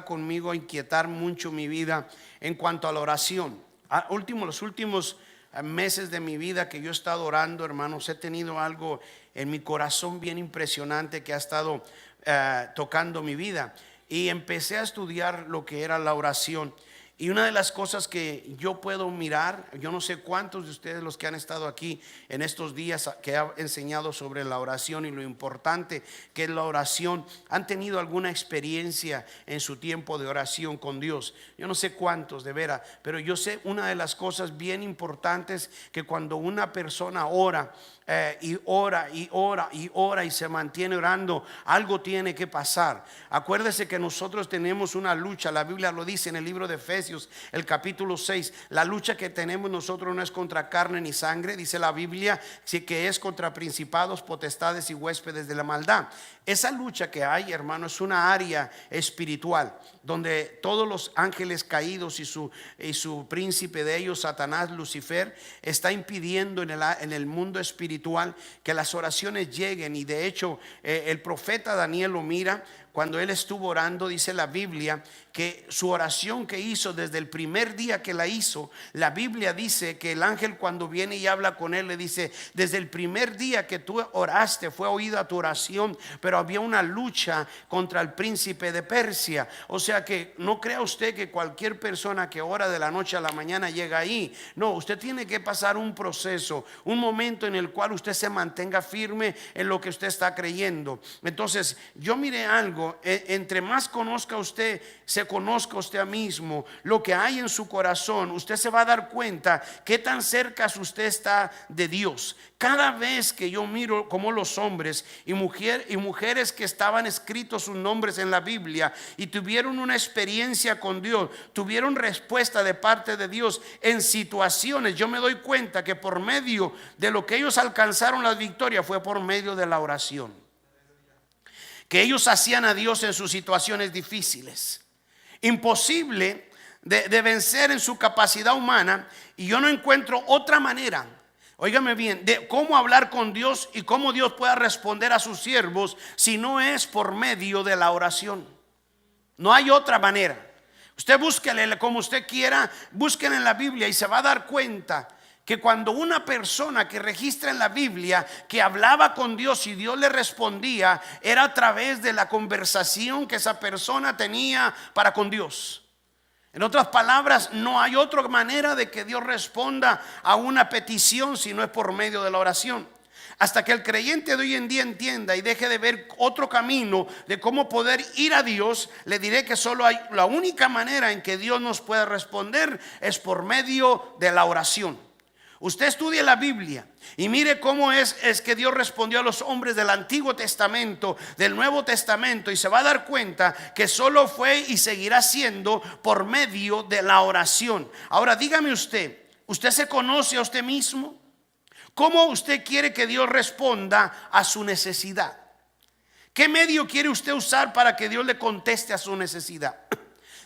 conmigo a inquietar mucho mi vida en cuanto a la oración. Los últimos meses de mi vida que yo he estado orando, hermanos, he tenido algo en mi corazón bien impresionante que ha estado tocando mi vida, y empecé a estudiar lo que era la oración. Y una de las cosas que yo puedo mirar, yo no sé cuántos de ustedes, los que han estado aquí en estos días que he enseñado sobre la oración y lo importante que es la oración, han tenido alguna experiencia en su tiempo de oración con Dios. Yo no sé cuántos de veras, pero yo sé una de las cosas bien importantes, que cuando una persona ora y ora y ora y ora y se mantiene orando, algo tiene que pasar. Acuérdese que nosotros tenemos una lucha. La Biblia lo dice en el libro de Efesios, el capítulo 6. La lucha que tenemos nosotros no es contra carne ni sangre, dice la Biblia, sí, que es contra principados, potestades y huéspedes de la maldad. Esa lucha que hay, hermano, es una área espiritual donde todos los ángeles caídos y su príncipe de ellos, Satanás, Lucifer, está impidiendo en el mundo espiritual que las oraciones lleguen. Y de hecho el profeta Daniel lo mira cuando él estuvo orando. Dice la Biblia que su oración que hizo desde el primer día que la hizo, la Biblia dice que el ángel, cuando viene y habla con él, le dice: desde el primer día que tú oraste fue oída tu oración, pero había una lucha contra el príncipe de Persia. O sea que no crea usted que cualquier persona que ora de la noche a la mañana llega ahí. No, usted tiene que pasar un proceso, un momento en el cual usted se mantenga firme en lo que usted está creyendo. Entonces yo miré algo: entre más conozca usted, se conozca usted mismo, lo que hay en su corazón, usted se va a dar cuenta qué tan cerca usted está de Dios. Cada vez que yo miro como los hombres y mujeres que estaban escritos sus nombres en la Biblia y tuvieron una experiencia con Dios, tuvieron respuesta de parte de Dios en situaciones, yo me doy cuenta que por medio de lo que ellos alcanzaron la victoria fue por medio de la oración, que ellos hacían a Dios en sus situaciones difíciles, imposible de vencer en su capacidad humana. Y yo no encuentro otra manera, óigame bien, de cómo hablar con Dios y cómo Dios pueda responder a sus siervos, si no es por medio de la oración. No hay otra manera. Usted búsquele como usted quiera, búsquele en la Biblia y se va a dar cuenta que cuando una persona que registra en la Biblia que hablaba con Dios y Dios le respondía, era a través de la conversación que esa persona tenía para con Dios. En otras palabras, no hay otra manera de que Dios responda a una petición si no es por medio de la oración. Hasta que el creyente de hoy en día entienda y deje de ver otro camino de cómo poder ir a Dios, le diré que solo hay la única manera en que Dios nos puede responder es por medio de la oración. Usted estudie la Biblia y mire cómo es que Dios respondió a los hombres del Antiguo Testamento, del Nuevo Testamento, y se va a dar cuenta que solo fue y seguirá siendo por medio de la oración. Ahora dígame ¿usted se conoce a usted mismo? ¿Cómo usted quiere que Dios responda a su necesidad? ¿Qué medio quiere usted usar para que Dios le conteste a su necesidad?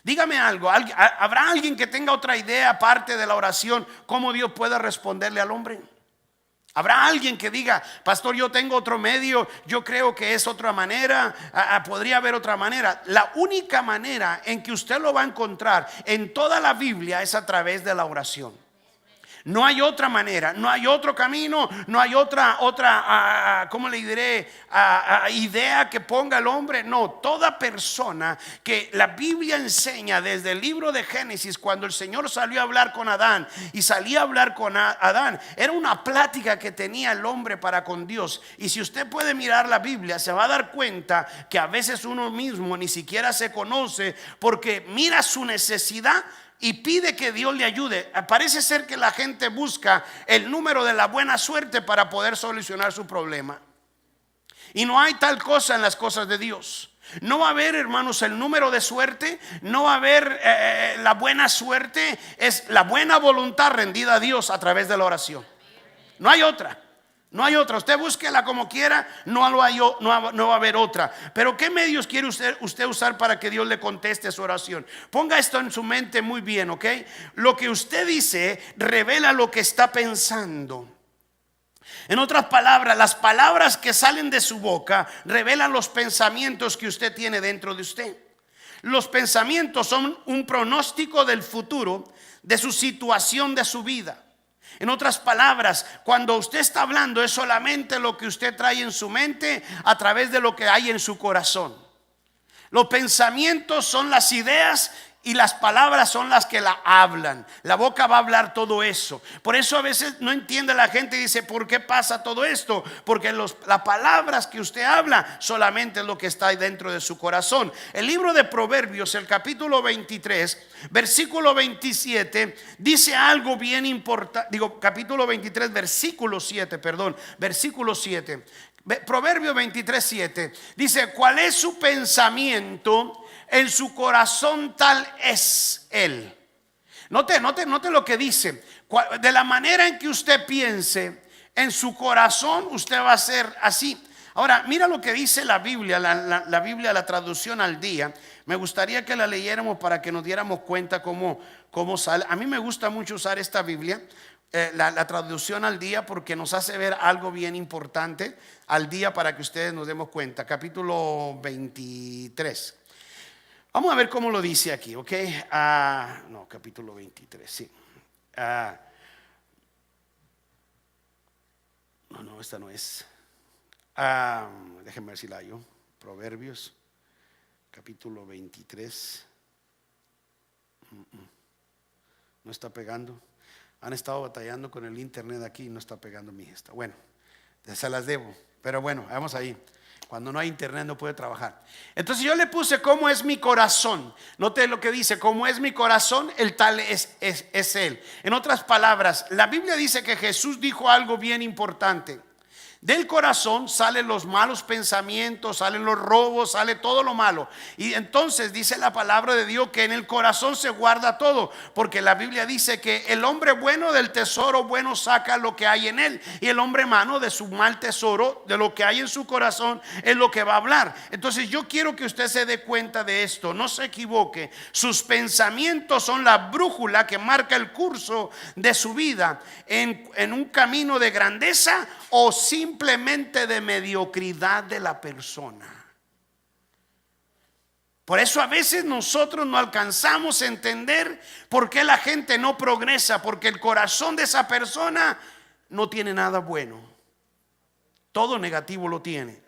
Dígame algo, ¿habrá alguien que tenga otra idea aparte de la oración, cómo Dios puede responderle al hombre? ¿Habrá alguien que diga: pastor, yo tengo otro medio, yo creo que es otra manera, podría haber otra manera? La única manera en que usted lo va a encontrar en toda la Biblia es a través de la oración. No hay otra manera, no hay otro camino, no hay otra ¿cómo le diré? Idea que ponga el hombre. No, toda persona que la Biblia enseña desde el libro de Génesis, cuando el Señor salió a hablar con Adán y salía a hablar con Adán, era una plática que tenía el hombre para con Dios. Y si usted puede mirar la Biblia, se va a dar cuenta que a veces uno mismo ni siquiera se conoce, porque mira su necesidad y pide que Dios le ayude. Parece ser que la gente busca el número de la buena suerte para poder solucionar su problema. Y no hay tal cosa en las cosas de Dios. No va a haber, hermanos, el número de suerte. No va a haber la buena suerte. Es la buena voluntad rendida a Dios a través de la oración. No hay otra. No hay otra. Usted búsquela como quiera, no va a haber otra. Pero ¿qué medios quiere usted usar para que Dios le conteste su oración? Ponga esto en su mente muy bien, ¿ok? Lo que usted dice revela lo que está pensando. En otras palabras, las palabras que salen de su boca revelan los pensamientos que usted tiene dentro de usted. Los pensamientos son un pronóstico del futuro, de su situación, de su vida. En otras palabras, cuando usted está hablando es solamente lo que usted trae en su mente a través de lo que hay en su corazón. Los pensamientos son las ideas y las palabras son las que la hablan. La boca va a hablar todo eso. Por eso a veces no entiende la gente y dice, ¿por qué pasa todo esto? Porque las palabras que usted habla solamente es lo que está dentro de su corazón. El libro de Proverbios, el capítulo 23, versículo 27, dice algo bien importante. Capítulo 23, versículo 7, versículo 7. Proverbios 23, 7 dice, ¿cuál es su pensamiento? En su corazón tal es él. Note lo que dice. De la manera en que usted piense, en su corazón usted va a ser así. Ahora, mira lo que dice la Biblia, la Biblia, la traducción al día. Me gustaría que la leyéramos para que nos diéramos cuenta cómo sale. A mí me gusta mucho usar esta Biblia, la traducción al día, porque nos hace ver algo bien importante al día para que ustedes nos demos cuenta. Capítulo 23. Vamos a ver cómo lo dice aquí, ¿ok? No, capítulo 23, sí. No, esta no es. Déjenme ver si la hallo. Proverbios, capítulo 23. No está pegando. Han estado batallando con el internet aquí y no está pegando mi esta. Bueno, se las debo. Pero bueno, vamos ahí. Cuando no hay internet no puede trabajar. Entonces yo le puse cómo es mi corazón. Note lo que dice, cómo es mi corazón, el tal es él. En otras palabras, la Biblia dice que Jesús dijo algo bien importante. Del corazón salen los malos pensamientos, salen los robos, sale todo lo malo. Y entonces dice la palabra de Dios que en el corazón se guarda todo, porque la Biblia dice que el hombre bueno del tesoro bueno saca lo que hay en él, y el hombre malo de su mal tesoro, de lo que hay en su corazón, es lo que va a hablar. Entonces yo quiero que usted se dé cuenta de esto, no se equivoque. Sus pensamientos son la brújula que marca el curso de su vida en un camino de grandeza o simplemente de mediocridad de la persona. Por eso a veces nosotros no alcanzamos a entender por qué la gente no progresa, porque el corazón de esa persona no tiene nada bueno, todo negativo lo tiene.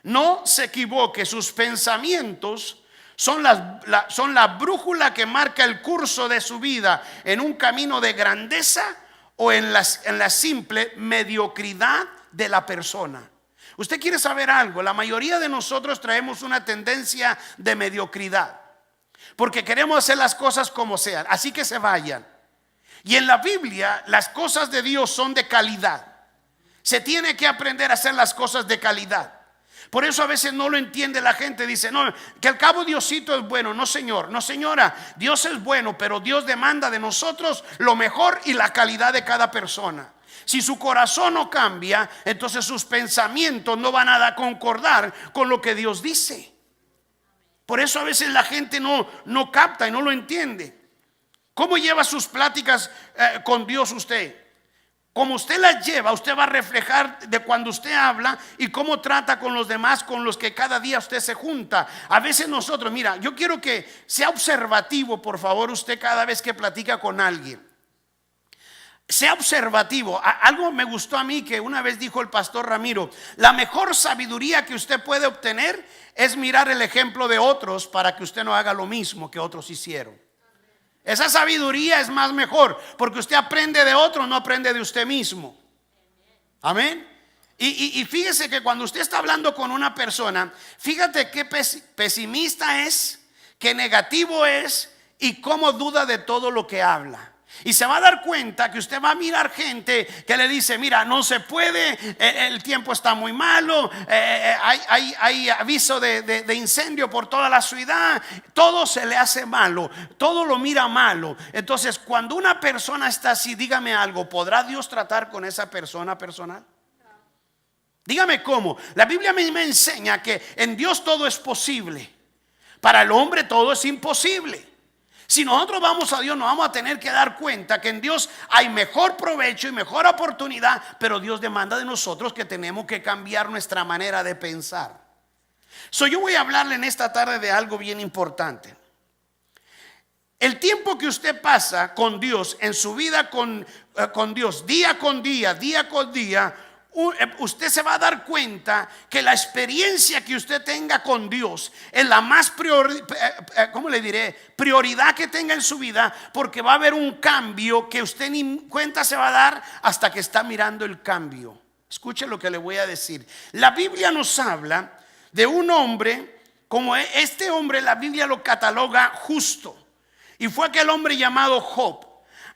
No se equivoque, sus pensamientos son la brújula que marca el curso de su vida en un camino de grandeza o en la simple mediocridad de la persona. Usted quiere saber algo, la mayoría de nosotros traemos una tendencia de mediocridad, porque queremos hacer las cosas como sean, así que se vayan. Y en la Biblia las cosas de Dios son de calidad. Se tiene que aprender a hacer las cosas de calidad. Por eso a veces no lo entiende la gente. Dice, no, que al cabo Diosito es bueno. No señor, no señora, Dios es bueno, pero Dios demanda de nosotros lo mejor y la calidad de cada persona. Si su corazón no cambia, entonces sus pensamientos no van a concordar con lo que Dios dice. Por eso a veces la gente no capta y no lo entiende. ¿Cómo lleva sus pláticas con Dios usted? Como usted las lleva, usted va a reflejar de cuando usted habla y cómo trata con los demás, con los que cada día usted se junta. A veces nosotros, mira, yo quiero que sea observativo, por favor, usted cada vez que platica con alguien. Sea observativo. Algo me gustó a mí que una vez dijo el pastor Ramiro: la mejor sabiduría que usted puede obtener es mirar el ejemplo de otros para que usted no haga lo mismo que otros hicieron. Esa sabiduría es más mejor, porque usted aprende de otro, no aprende de usted mismo. Amén. Y fíjese que cuando usted está hablando con una persona, fíjate qué pesimista es, qué negativo es y cómo duda de todo lo que habla. Y se va a dar cuenta que usted va a mirar gente que le dice: mira, no se puede, el tiempo está muy malo, hay aviso de incendio por toda la ciudad, todo se le hace malo, todo lo mira malo. Entonces, cuando una persona está así, dígame algo, ¿podrá Dios tratar con esa persona personal? Dígame cómo. La Biblia me enseña que en Dios todo es posible, para el hombre todo es imposible. Si nosotros vamos a Dios, nos vamos a tener que dar cuenta que en Dios hay mejor provecho y mejor oportunidad, pero Dios demanda de nosotros que tenemos que cambiar nuestra manera de pensar. Yo voy a hablarle en esta tarde de algo bien importante. El tiempo que usted pasa con Dios, en su vida con Dios, día con día, usted se va a dar cuenta que la experiencia que usted tenga con Dios es la más prioridad que tenga en su vida, porque va a haber un cambio que usted ni cuenta se va a dar hasta que está mirando el cambio. Escuche lo que le voy a decir. La Biblia nos habla de un hombre, como este hombre la Biblia lo cataloga justo, y fue aquel hombre llamado Job.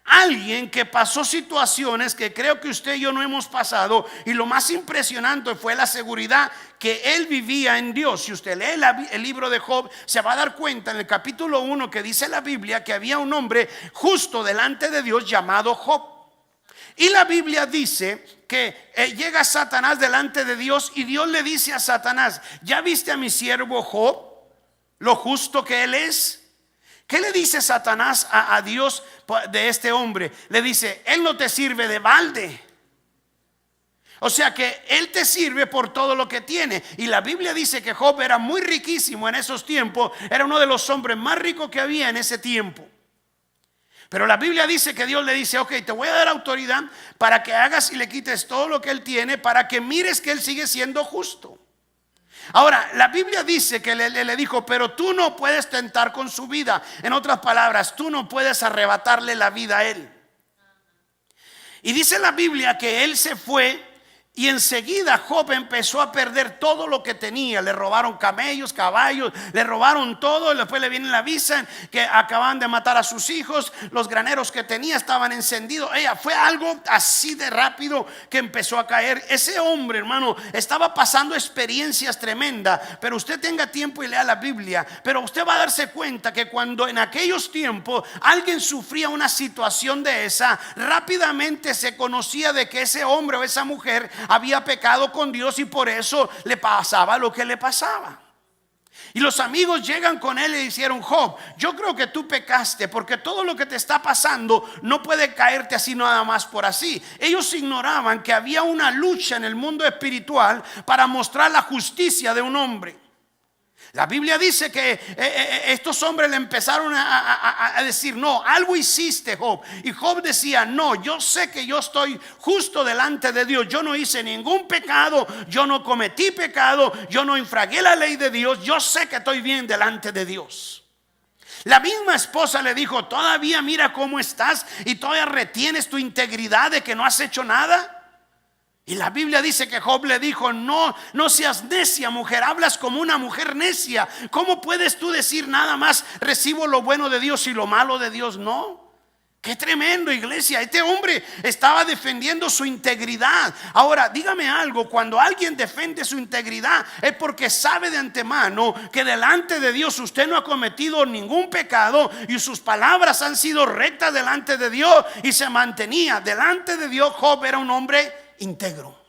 Alguien que pasó situaciones que creo que usted y yo no hemos pasado, y lo más impresionante fue la seguridad que él vivía en Dios. Si usted lee el libro de Job, se va a dar cuenta en el capítulo 1 que dice la Biblia que había un hombre justo delante de Dios llamado Job. Y la Biblia dice que llega Satanás delante de Dios y Dios le dice a Satanás: ¿ya viste a mi siervo Job, lo justo que él es? ¿Qué le dice Satanás a Dios de este hombre? Le dice: él no te sirve de balde. O sea que él te sirve por todo lo que tiene. Y la Biblia dice que Job era muy riquísimo en esos tiempos. Era uno de los hombres más ricos que había en ese tiempo. Pero la Biblia dice que Dios le dice: ok, te voy a dar autoridad para que hagas y le quites todo lo que él tiene, para que mires que él sigue siendo justo. Ahora, la Biblia dice que le dijo: pero tú no puedes tentar con su vida. En otras palabras, tú no puedes arrebatarle la vida a él. Y dice la Biblia que él se fue, y enseguida Job empezó a perder todo lo que tenía. Le robaron camellos, caballos, le robaron todo. Y después le viene la avisan que acaban de matar a sus hijos. Los graneros que tenía estaban encendidos. Fue algo así de rápido que empezó a caer. Ese hombre, hermano, estaba pasando experiencias tremendas. Pero usted tenga tiempo y lea la Biblia. Pero usted va a darse cuenta que cuando en aquellos tiempos alguien sufría una situación de esa, rápidamente se conocía de que ese hombre o esa mujer había pecado con Dios, y por eso le pasaba lo que le pasaba. Y los amigos llegan con él y le dijeron: Job, yo creo que tú pecaste, porque todo lo que te está pasando no puede caerte así nada más por así. Ellos ignoraban que había una lucha en el mundo espiritual para mostrar la justicia de un hombre. La Biblia dice que estos hombres le empezaron a decir: no, algo hiciste, Job. Y Job decía: no, yo sé que yo estoy justo delante de Dios. Yo no hice ningún pecado, yo no cometí pecado, yo no infragué la ley de Dios. Yo sé que estoy bien delante de Dios. La misma esposa le dijo: todavía mira cómo estás y todavía retienes tu integridad de que no has hecho nada. Y la Biblia dice que Job le dijo: no seas necia, mujer, hablas como una mujer necia. ¿Cómo puedes tú decir nada más recibo lo bueno de Dios y lo malo de Dios no? Qué tremendo, iglesia. Este hombre estaba defendiendo su integridad. Ahora, dígame algo: cuando alguien defiende su integridad es porque sabe de antemano que delante de Dios usted no ha cometido ningún pecado, y sus palabras han sido rectas delante de Dios, y se mantenía delante de Dios. Job era un hombre íntegro.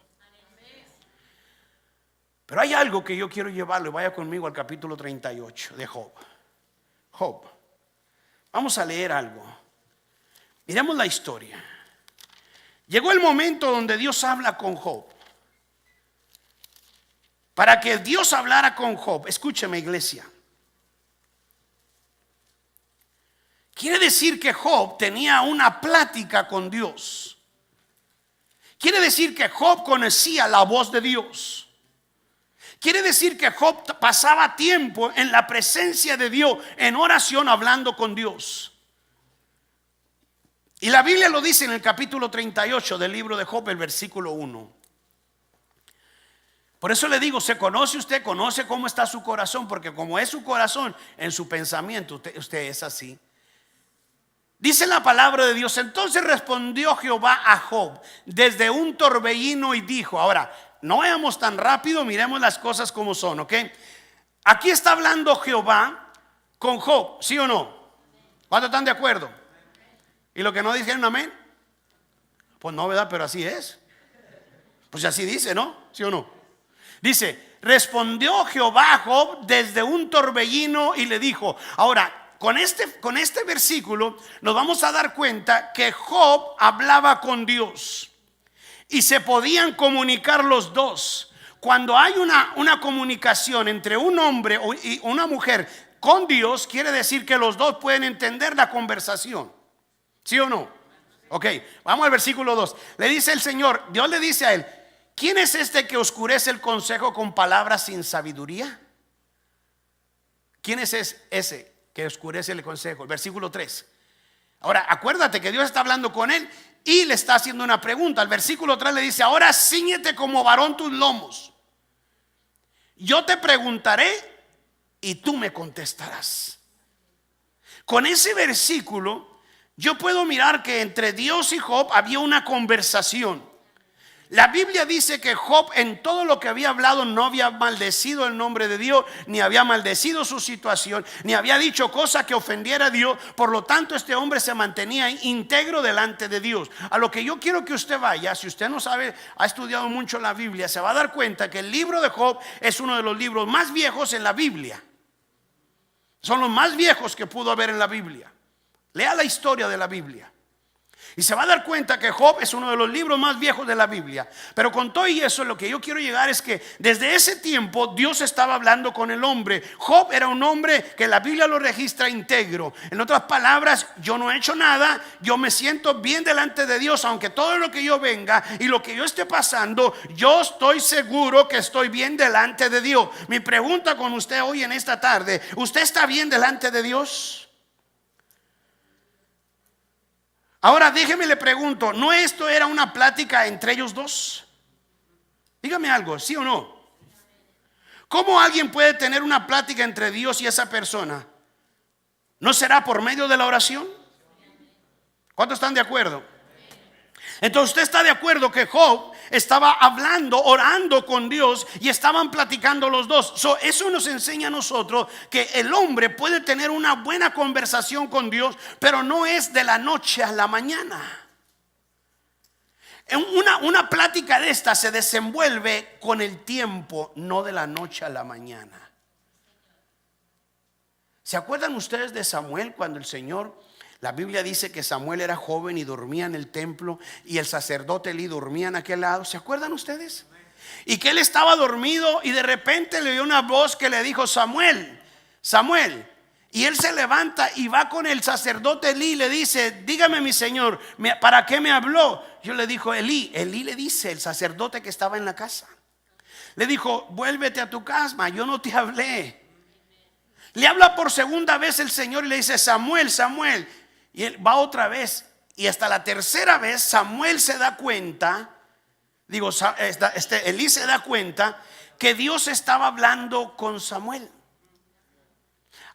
Pero hay algo que yo quiero llevarlo. Vaya conmigo al capítulo 38 de Job. Job, vamos a leer algo. Miremos la historia. Llegó el momento donde Dios habla con Job. Para que Dios hablara con Job, escúcheme, iglesia, quiere decir que Job tenía una plática con Dios. Quiere decir que Job conocía la voz de Dios. Quiere decir que Job pasaba tiempo en la presencia de Dios, en oración, hablando con Dios. Y la Biblia lo dice en el capítulo 38 del libro de Job, el versículo 1. Por eso le digo, se conoce usted, conoce cómo está su corazón, porque como es su corazón, en su pensamiento usted es así. Dice la palabra de Dios: entonces respondió Jehová a Job desde un torbellino y dijo. Ahora, no vayamos tan rápido, miremos las cosas como son, ¿ok? Aquí está hablando Jehová con Job, ¿sí o no? ¿Cuántos están de acuerdo? ¿Y lo que no dijeron amén? Pues no, ¿verdad? Pero así es. Pues así dice, ¿no? ¿Sí o no? Dice: respondió Jehová a Job desde un torbellino y le dijo. Ahora, con este versículo nos vamos a dar cuenta que Job hablaba con Dios y se podían comunicar los dos. cuando hay una comunicación entre un hombre y una mujer con Dios, quiere decir que los dos pueden entender la conversación. ¿Sí o no? Ok, vamos al versículo 2. Le dice el Señor, Dios le dice a él: ¿quién es este que oscurece el consejo con palabras sin sabiduría? ¿Quién es ese que oscurece el consejo? El versículo 3. Ahora acuérdate que Dios está hablando con él y le está haciendo una pregunta. El versículo 3 le dice: ahora cíñete como varón tus lomos. Yo te preguntaré y tú me contestarás. Con ese versículo yo puedo mirar que entre Dios y Job había una conversación. La Biblia dice que Job, en todo lo que había hablado, no había maldecido el nombre de Dios, ni había maldecido su situación, ni había dicho cosa que ofendiera a Dios. Por lo tanto, este hombre se mantenía íntegro delante de Dios. A lo que yo quiero que usted vaya, si usted no sabe, ha estudiado mucho la Biblia, se va a dar cuenta que el libro de Job es uno de los libros más viejos en la Biblia. Son los más viejos que pudo haber en la Biblia. Lea la historia de la Biblia y se va a dar cuenta que Job es uno de los libros más viejos de la Biblia. Pero con todo y eso, lo que yo quiero llegar es que desde ese tiempo Dios estaba hablando con el hombre. Job era un hombre que la Biblia lo registra íntegro. En otras palabras, yo no he hecho nada, yo me siento bien delante de Dios, aunque todo lo que yo venga y lo que yo esté pasando, yo estoy seguro que estoy bien delante de Dios. Mi pregunta con usted hoy en esta tarde: ¿usted está bien delante de Dios? Ahora déjeme le pregunto, ¿no esto era una plática entre ellos dos? Dígame algo, ¿sí o no? ¿Cómo alguien puede tener una plática entre Dios y esa persona? ¿No será por medio de la oración? ¿Cuántos están de acuerdo? Entonces usted está de acuerdo que Job estaba hablando, orando con Dios y estaban platicando los dos. Eso nos enseña a nosotros que el hombre puede tener una buena conversación con Dios, pero no es de la noche a la mañana. Una plática de esta se desenvuelve con el tiempo, no de la noche a la mañana. ¿Se acuerdan ustedes de Samuel cuando el Señor... La Biblia dice que Samuel era joven y dormía en el templo y el sacerdote Elí dormía en aquel lado? ¿Se acuerdan ustedes? Y que él estaba dormido y de repente le oyó una voz que le dijo: Samuel, Samuel. Y él se levanta y va con el sacerdote Elí y le dice: dígame, mi señor, ¿para qué me habló? Yo le dijo: Elí le dice, el sacerdote que estaba en la casa, le dijo: vuélvete a tu casa, yo no te hablé. Le habla por segunda vez el Señor y le dice: Samuel, Samuel. Y él va otra vez, y hasta la tercera vez Samuel se da cuenta, Elí se da cuenta que Dios estaba hablando con Samuel.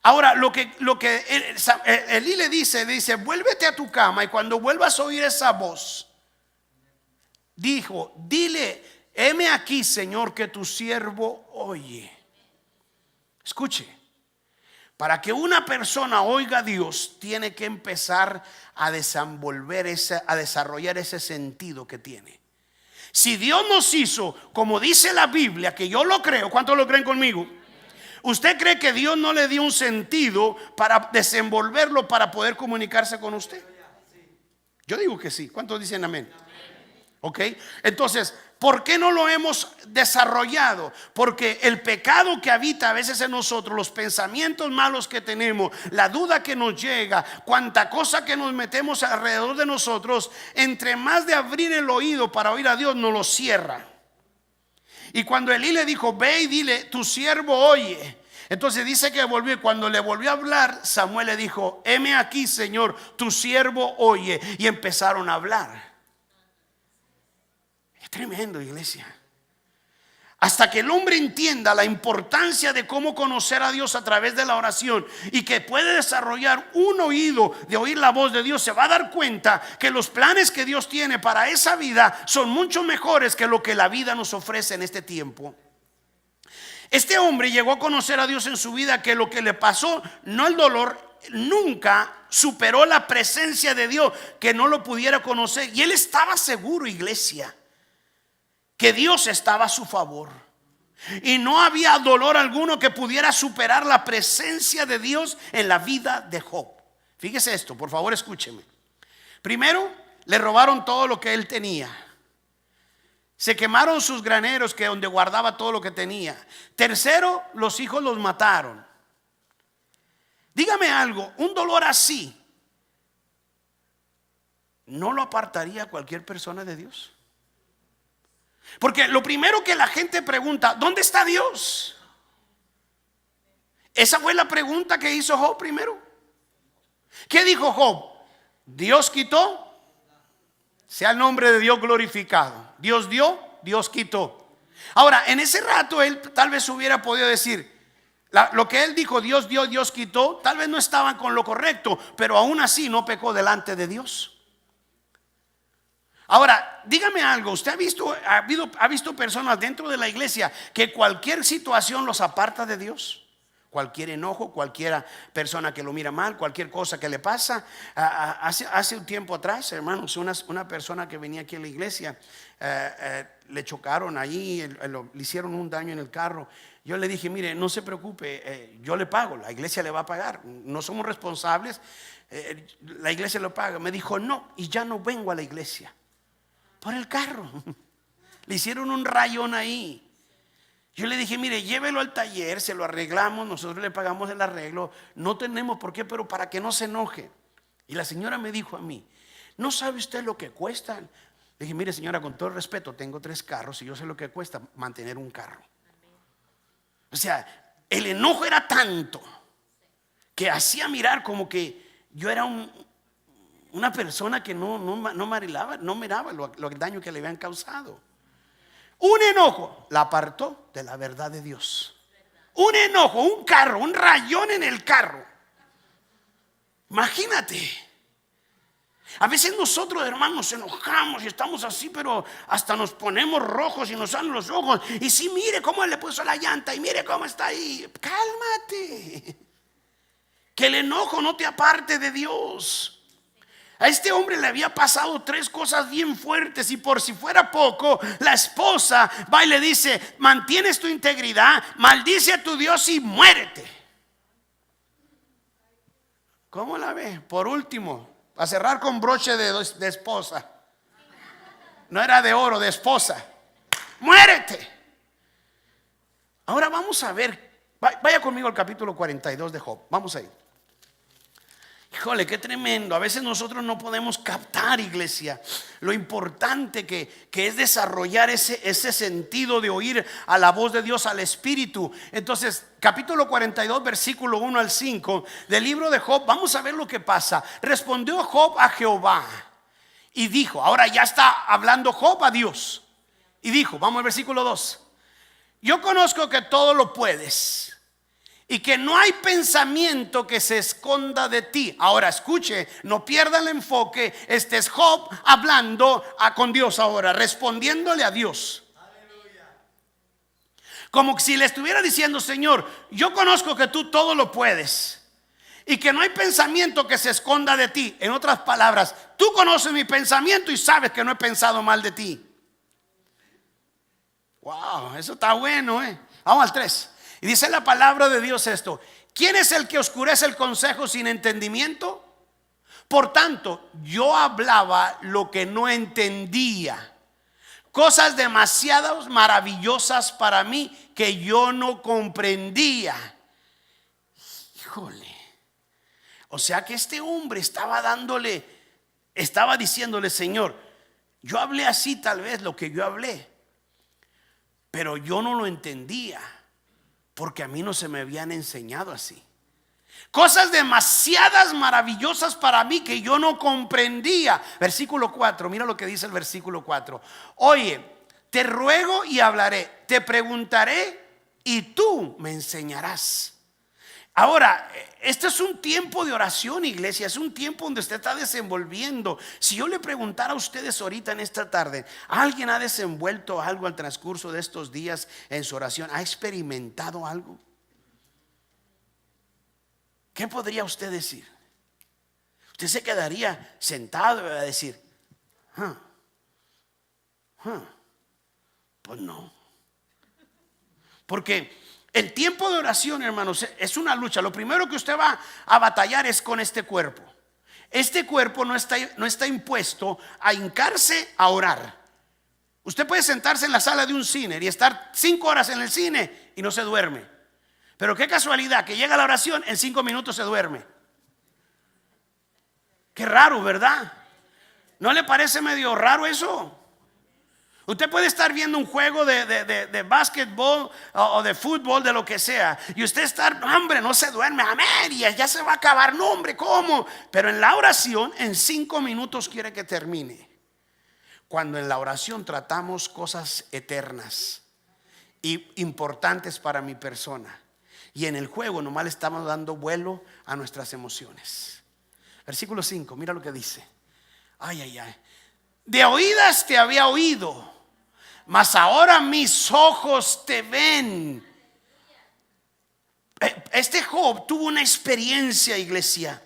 Ahora lo que Elí le dice: vuélvete a tu cama, y cuando vuelvas a oír esa voz, dile: heme aquí, Señor, que tu siervo oye. Escuche. Para que una persona oiga a Dios, tiene que empezar a desarrollar ese sentido que tiene. Si Dios nos hizo, como dice la Biblia, que yo lo creo, ¿cuántos lo creen conmigo? ¿Usted cree que Dios no le dio un sentido para desenvolverlo, para poder comunicarse con usted? Yo digo que sí. ¿Cuántos dicen amén? Ok, entonces, ¿por qué no lo hemos desarrollado? Porque el pecado que habita a veces en nosotros, los pensamientos malos que tenemos, la duda que nos llega, cuanta cosa que nos metemos alrededor de nosotros, entre más de abrir el oído para oír a Dios, nos lo cierra. Y cuando Elí le dijo: ve y dile, tu siervo oye. Entonces dice que volvió, y cuando le volvió a hablar, Samuel le dijo: heme aquí, Señor, tu siervo oye. Y empezaron a hablar. Es tremendo, iglesia. Hasta que el hombre entienda la importancia de cómo conocer a Dios a través de la oración, y que puede desarrollar un oído de oír la voz de Dios, se va a dar cuenta que los planes que Dios tiene para esa vida son mucho mejores que lo que la vida nos ofrece en este tiempo. Este hombre llegó a conocer a Dios en su vida, que lo que le pasó, no el dolor, nunca superó la presencia de Dios, que no lo pudiera conocer. Y él estaba seguro, iglesia, que Dios estaba a su favor, y no había dolor alguno que pudiera superar la presencia de Dios en la vida de Job. Fíjese esto, por favor, escúcheme. Primero, le robaron todo lo que él tenía. Se quemaron sus graneros, que donde guardaba todo lo que tenía. Tercero, los hijos los mataron. Dígame algo, un dolor así ¿no lo apartaría cualquier persona de Dios? Porque lo primero que la gente pregunta, ¿dónde está Dios? Esa fue la pregunta que hizo Job primero. ¿Qué dijo Job? Dios quitó, sea el nombre de Dios glorificado. Dios dio, Dios quitó. Ahora, en ese rato él tal vez hubiera podido decir, lo que él dijo, Dios dio, Dios quitó, tal vez no estaban con lo correcto, pero aún así no pecó delante de Dios. Ahora, dígame algo, ¿usted ha visto personas dentro de la iglesia que cualquier situación los aparta de Dios? Cualquier enojo, cualquier persona que lo mira mal, cualquier cosa que le pasa. Hace un tiempo atrás, hermanos, una persona que venía aquí a la iglesia, le chocaron allí, le hicieron un daño en el carro. Yo le dije, mire, no se preocupe, yo le pago, la iglesia le va a pagar, no somos responsables, la iglesia lo paga. Me dijo, no, y ya no vengo a la iglesia por el carro. Le hicieron un rayón ahí. Yo le dije, mire, llévelo al taller, se lo arreglamos, nosotros le pagamos el arreglo, no tenemos por qué, pero para que no se enoje. Y la señora me dijo a mí, ¿no sabe usted lo que cuestan? Le dije, mire señora, con todo el respeto, tengo 3 carros y yo sé lo que cuesta mantener un carro. O sea, el enojo era tanto que hacía mirar como que yo era una persona que no miraba el daño que le habían causado. Un enojo la apartó de la verdad de Dios. Un enojo, un carro, un rayón en el carro. Imagínate. A veces nosotros, hermanos, nos enojamos y estamos así, pero hasta nos ponemos rojos y nos salen los ojos. Y sí, mire cómo le puso la llanta y mire cómo está ahí. Cálmate. Que el enojo no te aparte de Dios. A este hombre le había pasado 3 cosas bien fuertes, y por si fuera poco, la esposa va y le dice, mantienes tu integridad, maldice a tu Dios y muérete. ¿Cómo la ve? Por último, a cerrar con broche de esposa. No era de oro, de esposa. Muérete. Ahora vamos a ver, vaya conmigo al capítulo 42 de Job. Vamos a ir. Híjole, qué tremendo. A veces nosotros no podemos captar, iglesia, lo importante que es desarrollar ese sentido de oír a la voz de Dios, al Espíritu. Entonces, capítulo 42, versículo 1 al 5 del libro de Job. Vamos a ver lo que pasa. Respondió Job a Jehová y dijo, ahora ya está hablando Job a Dios. Y dijo, vamos al versículo 2. Yo conozco que todo lo puedes y que no hay pensamiento que se esconda de ti. Ahora escuche, no pierda el enfoque. Este es Job hablando con Dios ahora, respondiéndole a Dios. Aleluya. Como si le estuviera diciendo, Señor, yo conozco que tú todo lo puedes y que no hay pensamiento que se esconda de ti. En otras palabras, tú conoces mi pensamiento y sabes que no he pensado mal de ti. Wow, eso está bueno, Vamos al 3. Y dice la palabra de Dios esto: ¿quién es el que oscurece el consejo sin entendimiento? Por tanto, yo hablaba lo que no entendía, cosas demasiado maravillosas para mí que yo no comprendía. Híjole. O sea que este hombre estaba diciéndole, Señor, yo hablé así tal vez lo que yo hablé, pero yo no lo entendía, porque a mí no se me habían enseñado así. Cosas demasiadas maravillosas para mí que yo no comprendía. Versículo 4, mira lo que dice el versículo 4. Oye, te ruego y hablaré, te preguntaré y tú me enseñarás. Ahora, este es un tiempo de oración, iglesia. Es un tiempo donde usted está desenvolviendo. Si yo le preguntara a ustedes ahorita en esta tarde, ¿alguien ha desenvuelto algo al transcurso de estos días en su oración? ¿Ha experimentado algo? ¿Qué podría usted decir? Usted se quedaría sentado y va a decir, pues no. Porque el tiempo de oración, hermanos, es una lucha. Lo primero que usted va a batallar es con este cuerpo. Este cuerpo no está impuesto a hincarse a orar. Usted puede sentarse en la sala de un cine y estar 5 horas en el cine y no se duerme. Pero qué casualidad que llega la oración, en 5 minutos se duerme. Qué raro, ¿verdad? ¿No le parece medio raro eso? Usted puede estar viendo un juego de básquetbol o de fútbol, de lo que sea, y usted está, hombre, no se duerme, a medias, ya se va a acabar, no, hombre, ¿cómo? Pero en la oración, en 5 minutos quiere que termine. Cuando en la oración tratamos cosas eternas y importantes para mi persona, y en el juego nomás le estamos dando vuelo a nuestras emociones. Versículo 5, mira lo que dice. Ay, ay, ay. De oídas te había oído, mas ahora mis ojos te ven. Este Job tuvo una experiencia, iglesia.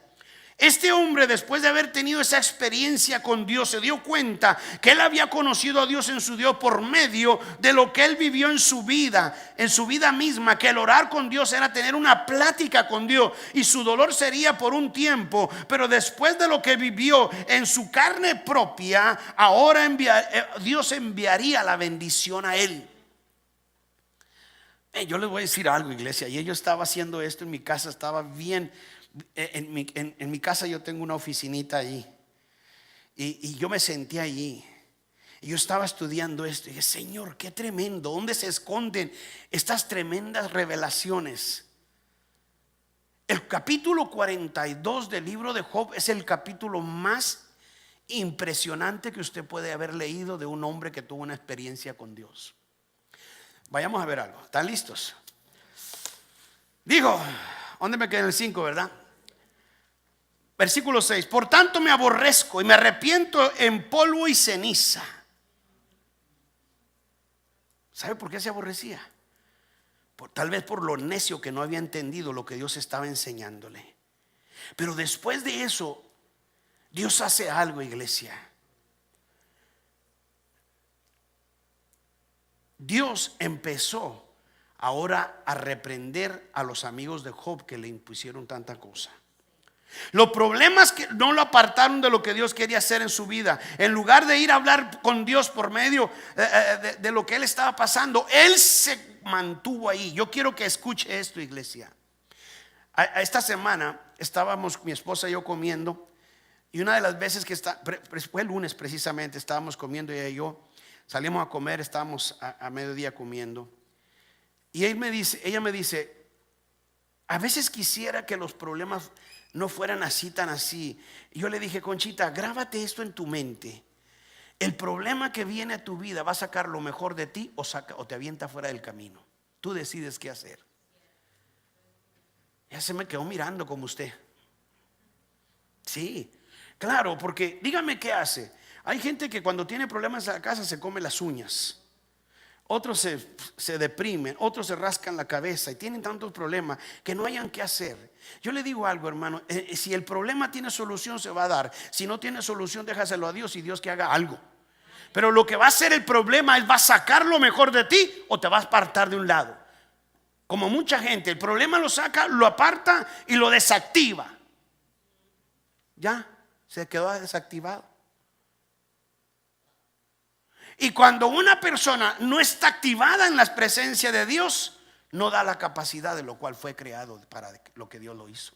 Este hombre, después de haber tenido esa experiencia con Dios, se dio cuenta que él había conocido a Dios en su Dios por medio de lo que él vivió en su vida misma, que el orar con Dios era tener una plática con Dios, y su dolor sería por un tiempo, pero después de lo que vivió en su carne propia, ahora Dios enviaría la bendición a él. Yo les voy a decir algo, iglesia, y yo estaba haciendo esto en mi casa, estaba bien. En mi casa yo tengo una oficinita allí, y yo me senté allí y yo estaba estudiando esto y dije, Señor, qué tremendo, ¿dónde se esconden estas tremendas revelaciones? El capítulo 42 del libro de Job es el capítulo más impresionante que usted puede haber leído de un hombre que tuvo una experiencia con Dios. Vayamos a ver algo. ¿Están listos? Dijo, ¿dónde me quedé? En el 5, ¿verdad? Versículo 6. Por tanto me aborrezco y me arrepiento en polvo y ceniza. ¿Sabe por qué se aborrecía? Tal vez por lo necio que no había entendido lo que Dios estaba enseñándole. Pero después de eso, Dios hace algo, iglesia. Dios empezó ahora a reprender a los amigos de Job que le impusieron tanta cosa. Los problemas que no lo apartaron de lo que Dios quería hacer en su vida. En lugar de ir a hablar con Dios por medio de lo que él estaba pasando, él se mantuvo ahí. Yo quiero que escuche esto, iglesia. Esta semana estábamos mi esposa y yo comiendo, y una de las veces que fue el lunes precisamente, estábamos comiendo, ella y yo salimos a comer, estábamos a mediodía comiendo, y ella me dice, a veces quisiera que los problemas no fueran así, tan así. Y yo le dije, Conchita, grábate esto en tu mente. El problema que viene a tu vida va a sacar lo mejor de ti o te avienta fuera del camino. Tú decides qué hacer. Ya se me quedó mirando como usted. Sí, claro, porque dígame qué hace. Hay gente que cuando tiene problemas en la casa se come las uñas. Otros se deprimen, otros se rascan la cabeza y tienen tantos problemas que no hayan qué hacer. Yo le digo algo, hermano, si el problema tiene solución se va a dar. Si no tiene solución, déjaselo a Dios y Dios que haga algo. Pero lo que va a hacer el problema es, va a sacar lo mejor de ti o te va a apartar de un lado. Como mucha gente, el problema lo saca, lo aparta y lo desactiva. Ya, se quedó desactivado. Y cuando una persona no está activada en la presencia de Dios, no da la capacidad de lo cual fue creado para lo que Dios lo hizo.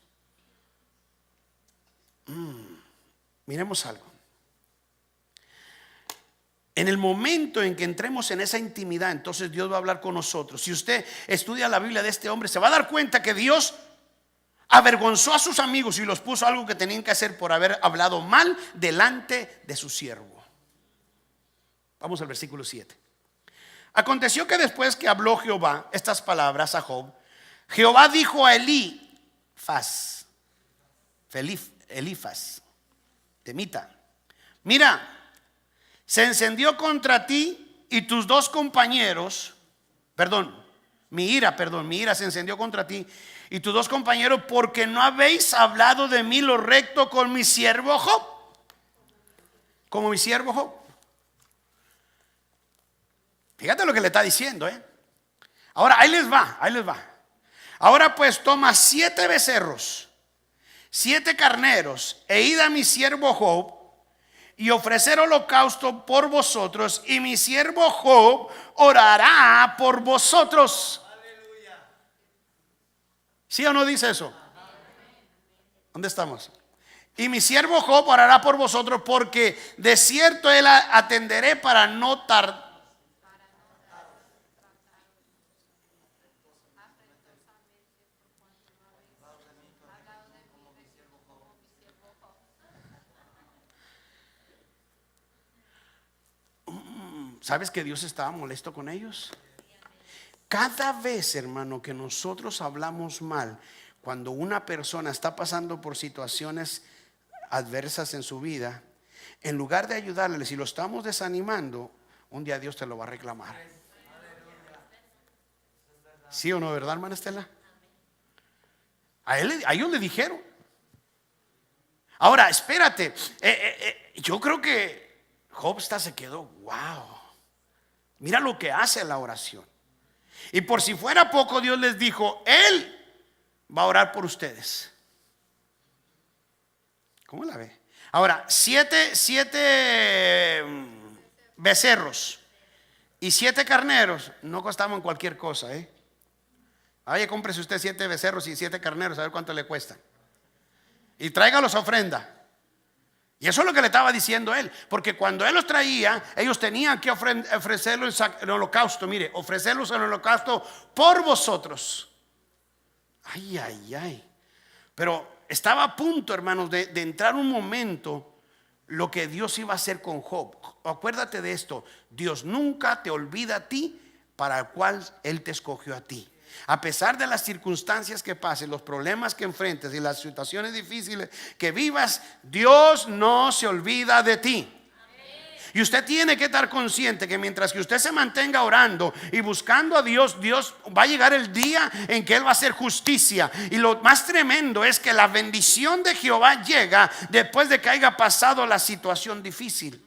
Miremos algo. En el momento en que entremos en esa intimidad, entonces Dios va a hablar con nosotros. Si usted estudia la Biblia de este hombre, se va a dar cuenta que Dios avergonzó a sus amigos y los puso algo que tenían que hacer por haber hablado mal delante de su siervo. Vamos al versículo 7. Aconteció que después que habló Jehová estas palabras a Job, Jehová dijo a Elifaz, temita, mira, se encendió contra ti y tus dos compañeros, mi ira se encendió contra ti y tus dos compañeros, porque no habéis hablado de mí lo recto con mi siervo Job. Como mi siervo Job. Fíjate lo que le está diciendo, Ahora, ahí les va. Ahora pues toma 7 becerros, 7 carneros, e id a mi siervo Job, y ofrecer holocausto por vosotros, y mi siervo Job orará por vosotros. ¿Sí o no dice eso? ¿Dónde estamos? Y mi siervo Job orará por vosotros, porque de cierto él atenderé para no tardar. ¿Sabes que Dios estaba molesto con ellos? Cada vez, hermano, que nosotros hablamos mal, cuando una persona está pasando por situaciones adversas en su vida, en lugar de ayudarle, si lo estamos desanimando, un día Dios te lo va a reclamar. ¿Sí o no, verdad, hermana Estela? A ellos le dijeron. Ahora, espérate, yo creo que Job se quedó, wow. Mira lo que hace la oración. Y por si fuera poco, Dios les dijo, Él va a orar por ustedes. ¿Cómo la ve? Ahora, siete becerros y 7 carneros no costaban cualquier cosa, Vaya, cómprese usted 7 becerros y 7 carneros, a ver cuánto le cuestan. Y tráigalos a ofrenda. Y eso es lo que le estaba diciendo él, porque cuando él los traía, ellos tenían que ofrecerlo en holocausto. Mire, ofrecerlos en holocausto por vosotros. Ay, ay, ay. Pero estaba a punto, hermanos, de entrar un momento lo que Dios iba a hacer con Job. Acuérdate de esto: Dios nunca te olvida a ti, para el cual Él te escogió a ti. A pesar de las circunstancias que pasen, los problemas que enfrentes y las situaciones difíciles que vivas, Dios no se olvida de ti. Y usted tiene que estar consciente que mientras que usted se mantenga orando y buscando a Dios, Dios va a llegar el día en que Él va a hacer justicia. Y lo más tremendo es que la bendición de Jehová llega después de que haya pasado la situación difícil.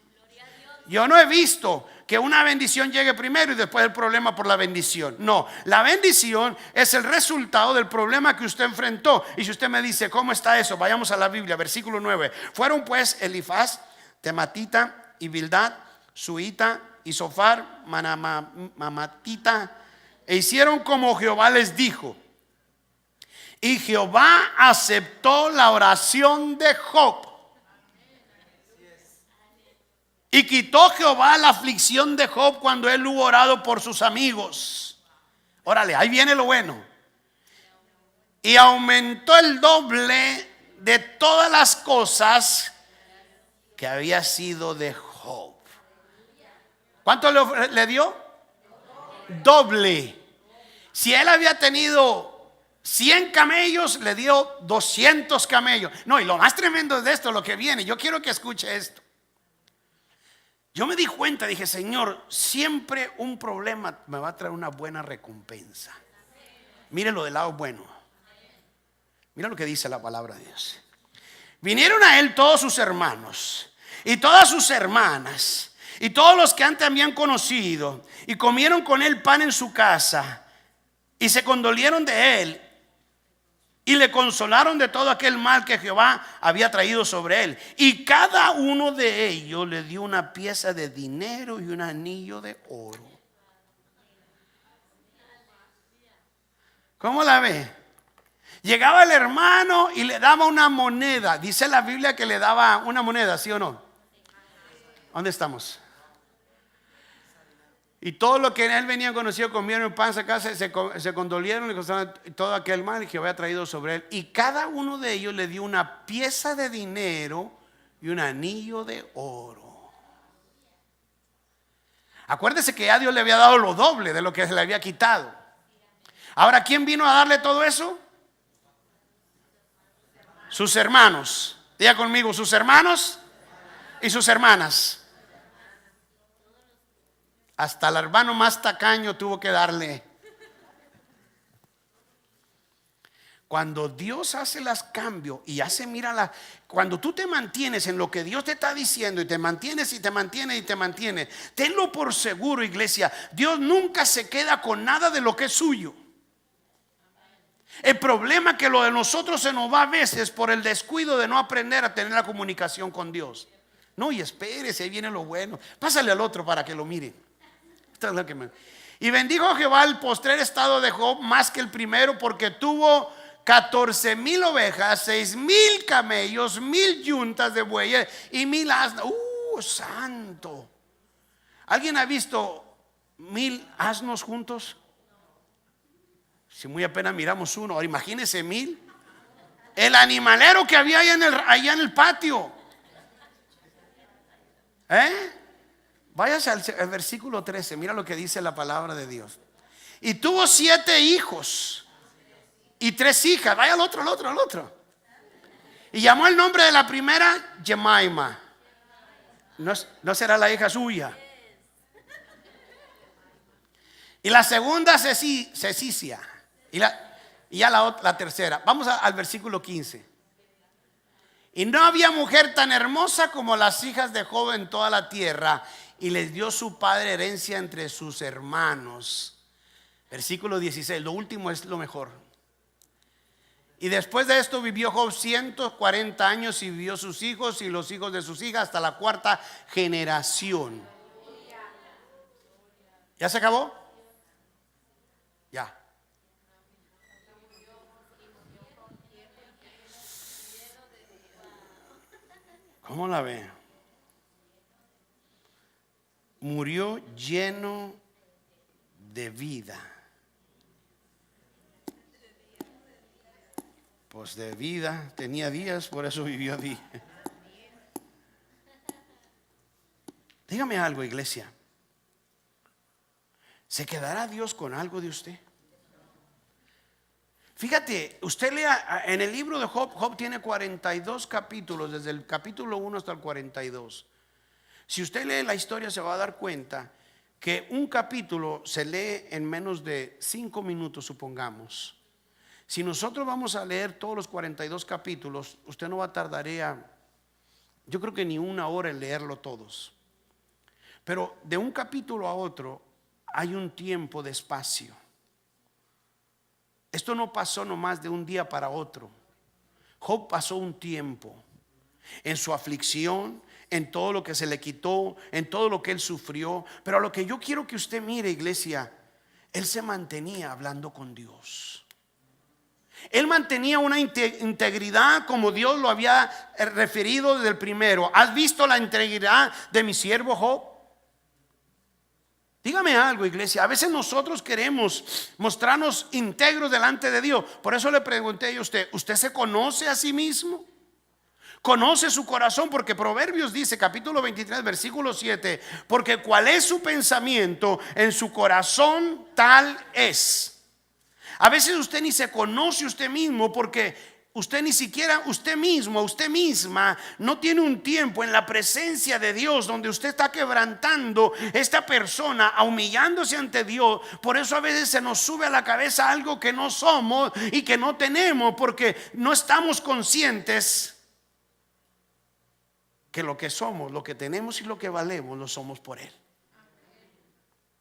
Yo no he visto que una bendición llegue primero y después el problema por la bendición. No, la bendición es el resultado del problema que usted enfrentó. Y si usted me dice, ¿cómo está eso? Vayamos a la Biblia, versículo 9. Fueron pues Elifaz, Tematita y Bildad, Suita y Sofar, Mamatita, e hicieron como Jehová les dijo. Y Jehová aceptó la oración de Job. Y quitó Jehová la aflicción de Job cuando él hubo orado por sus amigos. Órale, ahí viene lo bueno. Y aumentó el doble de todas las cosas que había sido de Job. ¿Cuánto le dio? Doble. Si él había tenido 100 camellos, le dio 200 camellos. No, y lo más tremendo es de esto, lo que viene. Yo quiero que escuche esto. Yo me di cuenta, dije, Señor, siempre un problema me va a traer una buena recompensa. Mire lo del lado bueno. Mira lo que dice la palabra de Dios. Vinieron a él todos sus hermanos y todas sus hermanas y todos los que antes habían conocido, y comieron con él pan en su casa, y se condolieron de él y le consolaron de todo aquel mal que Jehová había traído sobre él. Y cada uno de ellos le dio una pieza de dinero y un anillo de oro. ¿Cómo la ve? Llegaba el hermano y le daba una moneda. Dice la Biblia que le daba una moneda, ¿sí o no? ¿Dónde estamos? Y todo lo que en él venía conocido, comieron el pan, se condolieron y todo aquel mal que había traído sobre él. Y cada uno de ellos le dio una pieza de dinero y un anillo de oro. Acuérdese que ya Dios le había dado lo doble de lo que se le había quitado. Ahora, ¿quién vino a darle todo eso? Sus hermanos. Diga conmigo, sus hermanos y sus hermanas. Hasta el hermano más tacaño tuvo que darle. Cuando Dios hace los cambios y hace, cuando tú te mantienes en lo que Dios te está diciendo y te mantienes y te mantienes y te mantienes, tenlo por seguro, iglesia, Dios nunca se queda con nada de lo que es suyo. El problema es que lo de nosotros se nos va a veces por el descuido de no aprender a tener la comunicación con Dios. No, y espérese, ahí viene lo bueno. Pásale al otro para que lo mire. Esto es lo que me... Y bendijo Jehová el postrer estado de Job más que el primero, porque tuvo 14,000 ovejas, 6,000 camellos, 1,000 yuntas de bueyes y 1,000 asnos. Santo. ¿Alguien ha visto 1,000 asnos juntos? Si muy apenas miramos uno, ahora imagínese 1,000. El animalero que había allá en el patio. Váyase al versículo 13. Mira lo que dice la palabra de Dios. Y tuvo 7 hijos y 3 hijas. Vaya al otro. Y llamó el nombre de la primera Jemima. No será la hija suya. Y la segunda Cecicia. Y ya la tercera. Vamos al versículo 15. Y no había mujer tan hermosa como las hijas de Job en toda la tierra, y les dio su padre herencia entre sus hermanos. Versículo 16. Lo último es lo mejor. Y después de esto vivió Job 140 años y vivió sus hijos y los hijos de sus hijas hasta la 4ª generación. ¿Ya se acabó? Ya. ¿Cómo la ve? Murió lleno de vida. Pues de vida, tenía días, por eso vivió día. Dígame algo, iglesia. ¿Se quedará Dios con algo de usted? Fíjate, usted lea en el libro de Job. Job tiene 42 capítulos, desde el capítulo 1 hasta el 42. Si usted lee la historia se va a dar cuenta que un capítulo se lee en menos de 5 minutos, supongamos. Si nosotros vamos a leer todos los 42 capítulos, usted no va a tardar, yo creo que ni 1 hora en leerlo todos. Pero de un capítulo a otro hay un tiempo de espacio. Esto no pasó nomás de un día para otro. Job pasó un tiempo en su aflicción, en todo lo que se le quitó, en todo lo que él sufrió. Pero a lo que yo quiero que usted mire, iglesia, él se mantenía hablando con Dios. Él mantenía una integridad como Dios lo había referido desde el primero. ¿Has visto la integridad de mi siervo Job? Dígame algo, iglesia. A veces nosotros queremos mostrarnos íntegros delante de Dios. Por eso le pregunté a usted, ¿usted se conoce a sí mismo? ¿Conoce su corazón? Porque Proverbios dice, capítulo 23, versículo 7, porque cuál es su pensamiento en su corazón, tal es. A veces usted ni se conoce usted mismo, porque usted ni siquiera, usted mismo, usted misma no tiene un tiempo en la presencia de Dios donde usted está quebrantando esta persona, humillándose ante Dios. Por eso a veces se nos sube a la cabeza algo que no somos y que no tenemos, porque no estamos conscientes que lo que somos, lo que tenemos y lo que valemos, lo somos por Él.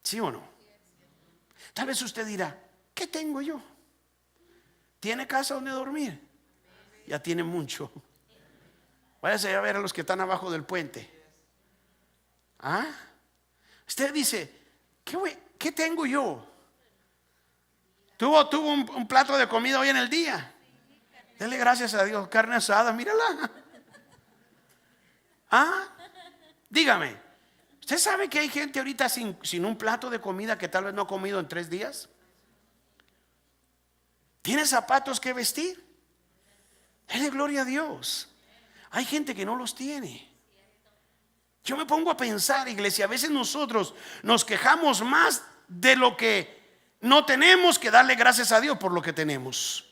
¿Sí o no? Tal vez usted dirá, ¿qué tengo yo? ¿Tiene casa donde dormir? Ya tiene mucho. Váyase a ver a los que están abajo del puente. Usted dice, ¿qué tengo yo? Tuvo un plato de comida hoy en el día. Dele gracias a Dios. Carne asada, mírala. Dígame, ¿usted sabe que hay gente ahorita sin un plato de comida que tal vez no ha comido en 3 días? ¿Tiene zapatos que vestir? Dele gloria a Dios. Hay gente que no los tiene. Yo me pongo a pensar, iglesia, a veces nosotros nos quejamos más de lo que no tenemos que darle gracias a Dios por lo que tenemos.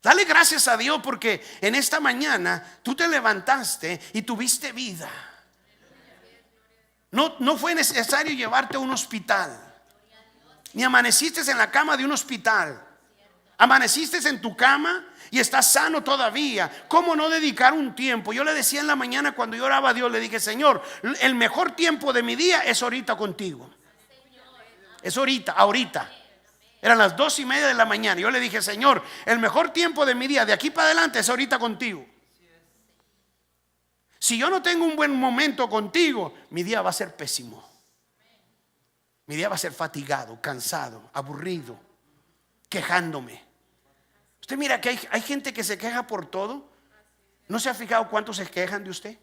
Dale gracias a Dios porque en esta mañana tú te levantaste y tuviste vida. No fue necesario llevarte a un hospital, ni amaneciste en la cama de un hospital. Amaneciste en tu cama y estás sano todavía. ¿Cómo no dedicar un tiempo? Yo le decía en la mañana cuando yo oraba a Dios, le dije, Señor, el mejor tiempo de mi día es ahorita contigo. Es ahorita. Eran las 2:30 de la mañana. Yo le dije, Señor, el mejor tiempo de mi día de aquí para adelante es ahorita contigo. Si yo no tengo un buen momento contigo, mi día va a ser pésimo. Mi día va a ser fatigado, cansado, aburrido, quejándome. Usted mira que hay gente que se queja por todo. ¿No se ha fijado cuántos se quejan de usted?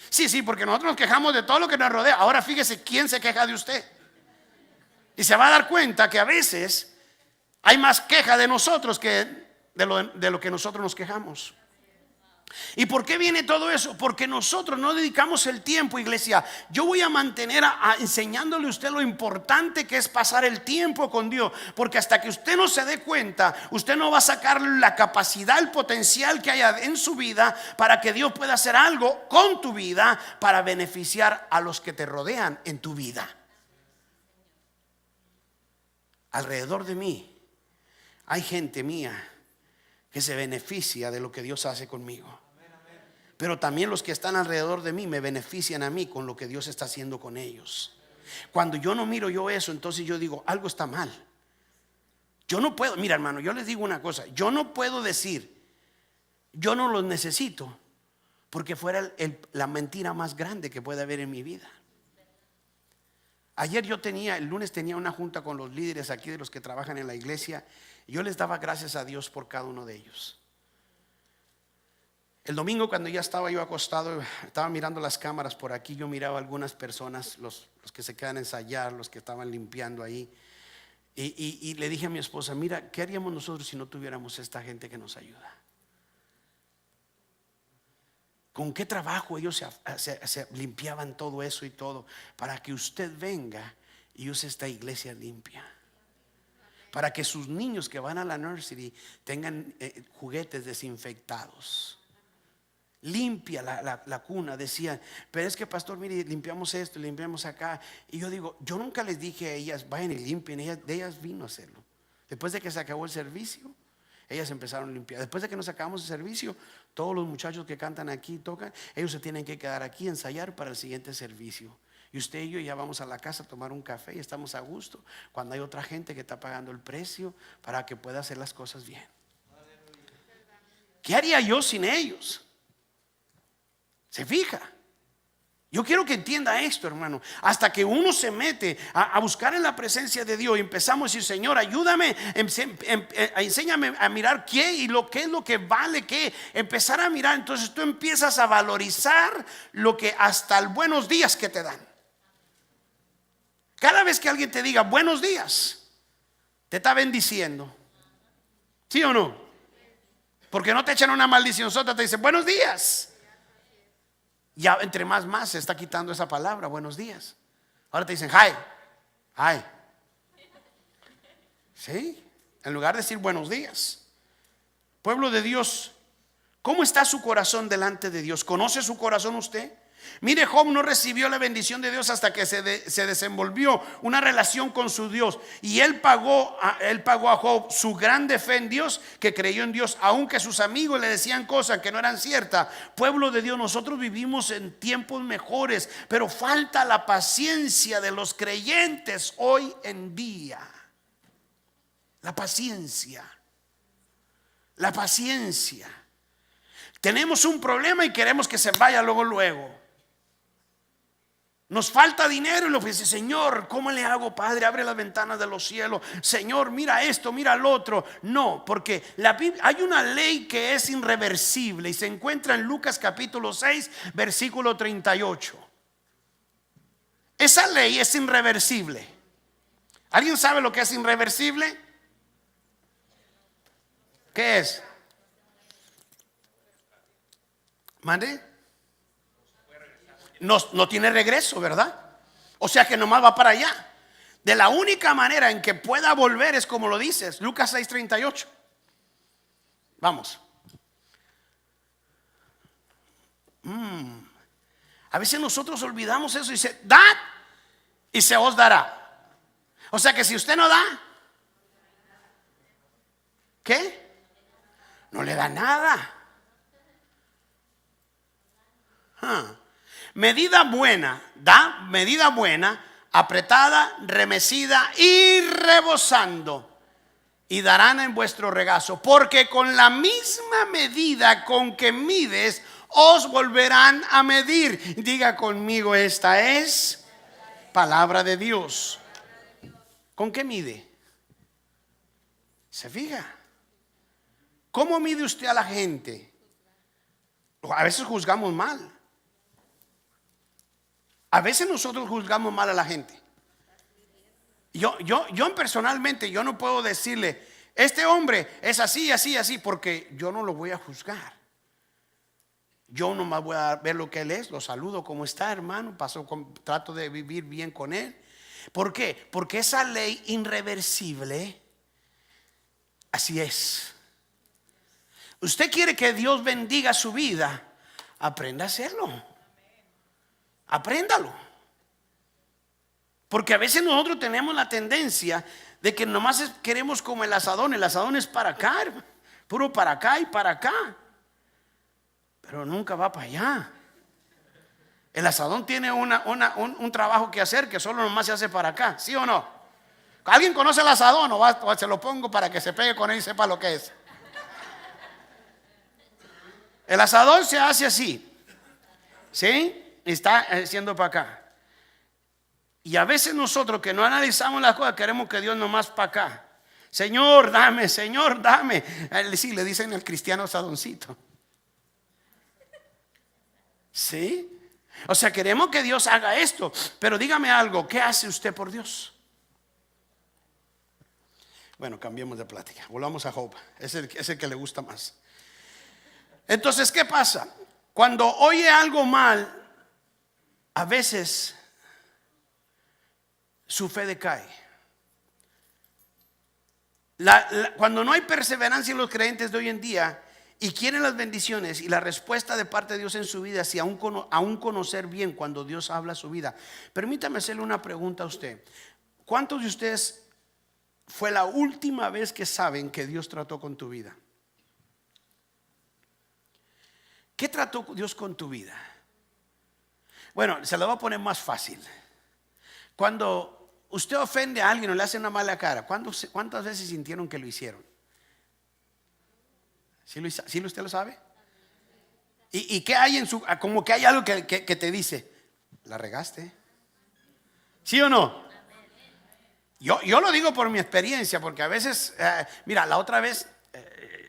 Sí, porque nosotros nos quejamos de todo lo que nos rodea. Ahora fíjese quién se queja de usted. Y se va a dar cuenta que a veces hay más queja de nosotros que de lo que nosotros nos quejamos. ¿Y por qué viene todo eso? Porque nosotros no dedicamos el tiempo, iglesia. Yo voy a mantener enseñándole a usted lo importante que es pasar el tiempo con Dios. Porque hasta que usted no se dé cuenta, usted no va a sacar la capacidad, el potencial que haya en su vida para que Dios pueda hacer algo con tu vida para beneficiar a los que te rodean en tu vida. Alrededor de mí hay gente mía que se beneficia de lo que Dios hace conmigo. Pero también los que están alrededor de mí me benefician a mí con lo que Dios está haciendo con ellos. Cuando yo no miro yo eso, entonces yo digo, algo está mal. Yo no puedo, mira hermano, yo les digo una cosa, yo no puedo decir, yo no los necesito, porque fuera la mentira más grande que puede haber en mi vida. Ayer el lunes tenía una junta con los líderes aquí de los que trabajan en la iglesia. Y yo les daba gracias a Dios por cada uno de ellos. El domingo cuando ya estaba yo acostado, estaba mirando las cámaras por aquí. Yo miraba a algunas personas, los que se quedan a ensayar, los que estaban limpiando ahí. Y le dije a mi esposa, mira, ¿qué haríamos nosotros si no tuviéramos esta gente que nos ayuda? ¿Con qué trabajo ellos se limpiaban todo eso y todo para que usted venga y use esta iglesia limpia? Para que sus niños que van a la nursery tengan juguetes desinfectados. Limpia la cuna, decían. Pero es que pastor, mire, limpiamos esto, limpiamos acá. Y yo digo, yo nunca les dije a ellas, vayan y limpien. De ellas vino a hacerlo. Después de que se acabó el servicio, ellas empezaron a limpiar. Después de que nos acabamos el servicio, todos los muchachos que cantan aquí, tocan, ellos se tienen que quedar aquí a ensayar para el siguiente servicio. Y usted y yo ya vamos a la casa a tomar un café y estamos a gusto cuando hay otra gente que está pagando el precio para que pueda hacer las cosas bien. ¿Qué haría yo sin ellos? ¿Se fija? Yo quiero que entienda esto, hermano. Hasta que uno se mete a buscar en la presencia de Dios y empezamos a decir, Señor, ayúdame, enséñame a mirar qué y qué es lo que vale qué. Empezar a mirar, entonces tú empiezas a valorizar lo que hasta el buenos días que te dan. Cada vez que alguien te diga buenos días, te está bendiciendo. ¿Sí o no? Porque no te echan una maldición sota, te dicen buenos días. Ya entre más se está quitando esa palabra, buenos días. Ahora te dicen hi. ¿Sí? En lugar de decir buenos días. Pueblo de Dios, ¿cómo está su corazón delante de Dios? ¿Conoce su corazón usted? Mire, Job no recibió la bendición de Dios hasta que se desenvolvió una relación con su Dios. Y él pagó a Job su grande fe en Dios, que creyó en Dios, aunque sus amigos le decían cosas que no eran ciertas. Pueblo de Dios, nosotros vivimos en tiempos mejores, pero falta la paciencia de los creyentes hoy en día. La paciencia. Tenemos un problema y queremos que se vaya luego. Nos falta dinero y lo que dice, Señor, ¿cómo le hago, Padre? Abre las ventanas de los cielos. Señor, mira esto, mira lo otro. No, porque la Biblia, hay una ley que es irreversible y se encuentra en Lucas capítulo 6, versículo 38. Esa ley es irreversible. ¿Alguien sabe lo que es irreversible? ¿Qué es? ¿Mande? No tiene regreso, ¿verdad? O sea que nomás va para allá. De la única manera en que pueda volver es como lo dices, Lucas 6:38. Vamos. A veces nosotros olvidamos eso y dice, dad y se os dará. O sea que si usted no da, ¿qué? No le da nada. Medida buena, apretada, remecida y rebosando. y darán en vuestro regazo, porque con la misma medida con que mides, os volverán a medir. Diga conmigo, esta es palabra de Dios. ¿Con qué mide? ¿Se fija? ¿Cómo mide usted a la gente? A veces juzgamos mal. A veces nosotros juzgamos mal a la gente. Yo personalmente, yo no puedo decirle, este hombre es así, así, así, porque yo no lo voy a juzgar. Yo nomás voy a ver lo que él es, lo saludo, ¿cómo está, hermano? Trato de vivir bien con él. ¿Por qué? Porque esa ley irreversible, así es. Usted quiere que Dios bendiga su vida, aprenda a hacerlo. Apréndalo. Porque a veces nosotros tenemos la tendencia de que nomás queremos como el asadón. El asadón es para acá, puro para acá y para acá, pero nunca va para allá. El asadón tiene un trabajo que hacer que solo nomás se hace para acá, ¿sí o no? ¿Alguien conoce el asadón o se lo pongo para que se pegue con él y sepa lo que es? El asadón se hace así, ¿sí? Está haciendo para acá. Y a veces nosotros que no analizamos las cosas queremos que Dios nomás para acá. Señor, dame, Señor, dame. Sí, le dicen al cristiano asadoncito. ¿Sí? O sea, queremos que Dios haga esto. Pero dígame algo, ¿qué hace usted por Dios? Bueno, cambiemos de plática. Volvamos a Job. Es el que le gusta más. Entonces, ¿qué pasa? Cuando oye algo mal, a veces su fe decae. Cuando no hay perseverancia en los creyentes de hoy en día y quieren las bendiciones y la respuesta de parte de Dios en su vida, si aún conocer bien cuando Dios habla a su vida. Permítame hacerle una pregunta a usted. ¿Cuántos de ustedes fue la última vez que saben que Dios trató con tu vida? ¿Qué trató Dios con tu vida? Bueno, se lo voy a poner más fácil. Cuando usted ofende a alguien o le hace una mala cara, ¿cuántas veces sintieron que lo hicieron? ¿Sí usted lo sabe? ¿Y qué hay en como que hay algo que te dice, la regaste? ¿Sí o no? Yo lo digo por mi experiencia, porque a veces, mira, la otra vez,